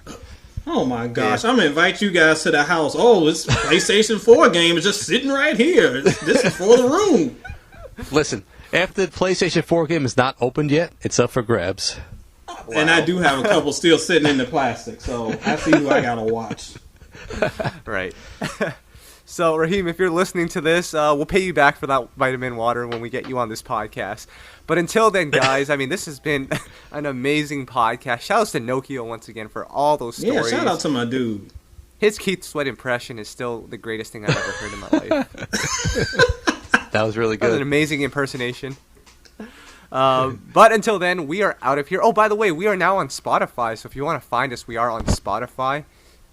Oh my gosh! Yeah. I'm gonna invite you guys to the house. Oh, this PlayStation 4 game is just sitting right here. This is for the room. Listen, after the PlayStation 4 game is not opened yet, it's up for grabs. And I do have a couple still sitting in the plastic, so I see who I gotta watch. Right. So, Raheem, if you're listening to this, we'll pay you back for that vitamin water when we get you on this podcast. But until then, guys, I mean, this has been an amazing podcast. Shout out to Nokio once again for all those stories. Yeah, shout out to my dude. His Keith Sweat impression is still the greatest thing I've ever heard in my life. That was really That was good. an amazing impersonation. But until then, we are out of here. Oh, by the way, we are now on Spotify. So if you want to find us, we are on Spotify,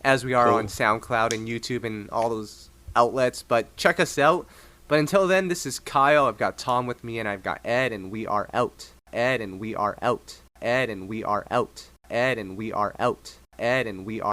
as we are on SoundCloud and YouTube and all those outlets. But check us out. But until then, this is Kyle. I've got Tom with me, and I've got Ed, and we are out. Ed, and we are out. Ed, and we are out. Ed, and we are out. Ed, and we are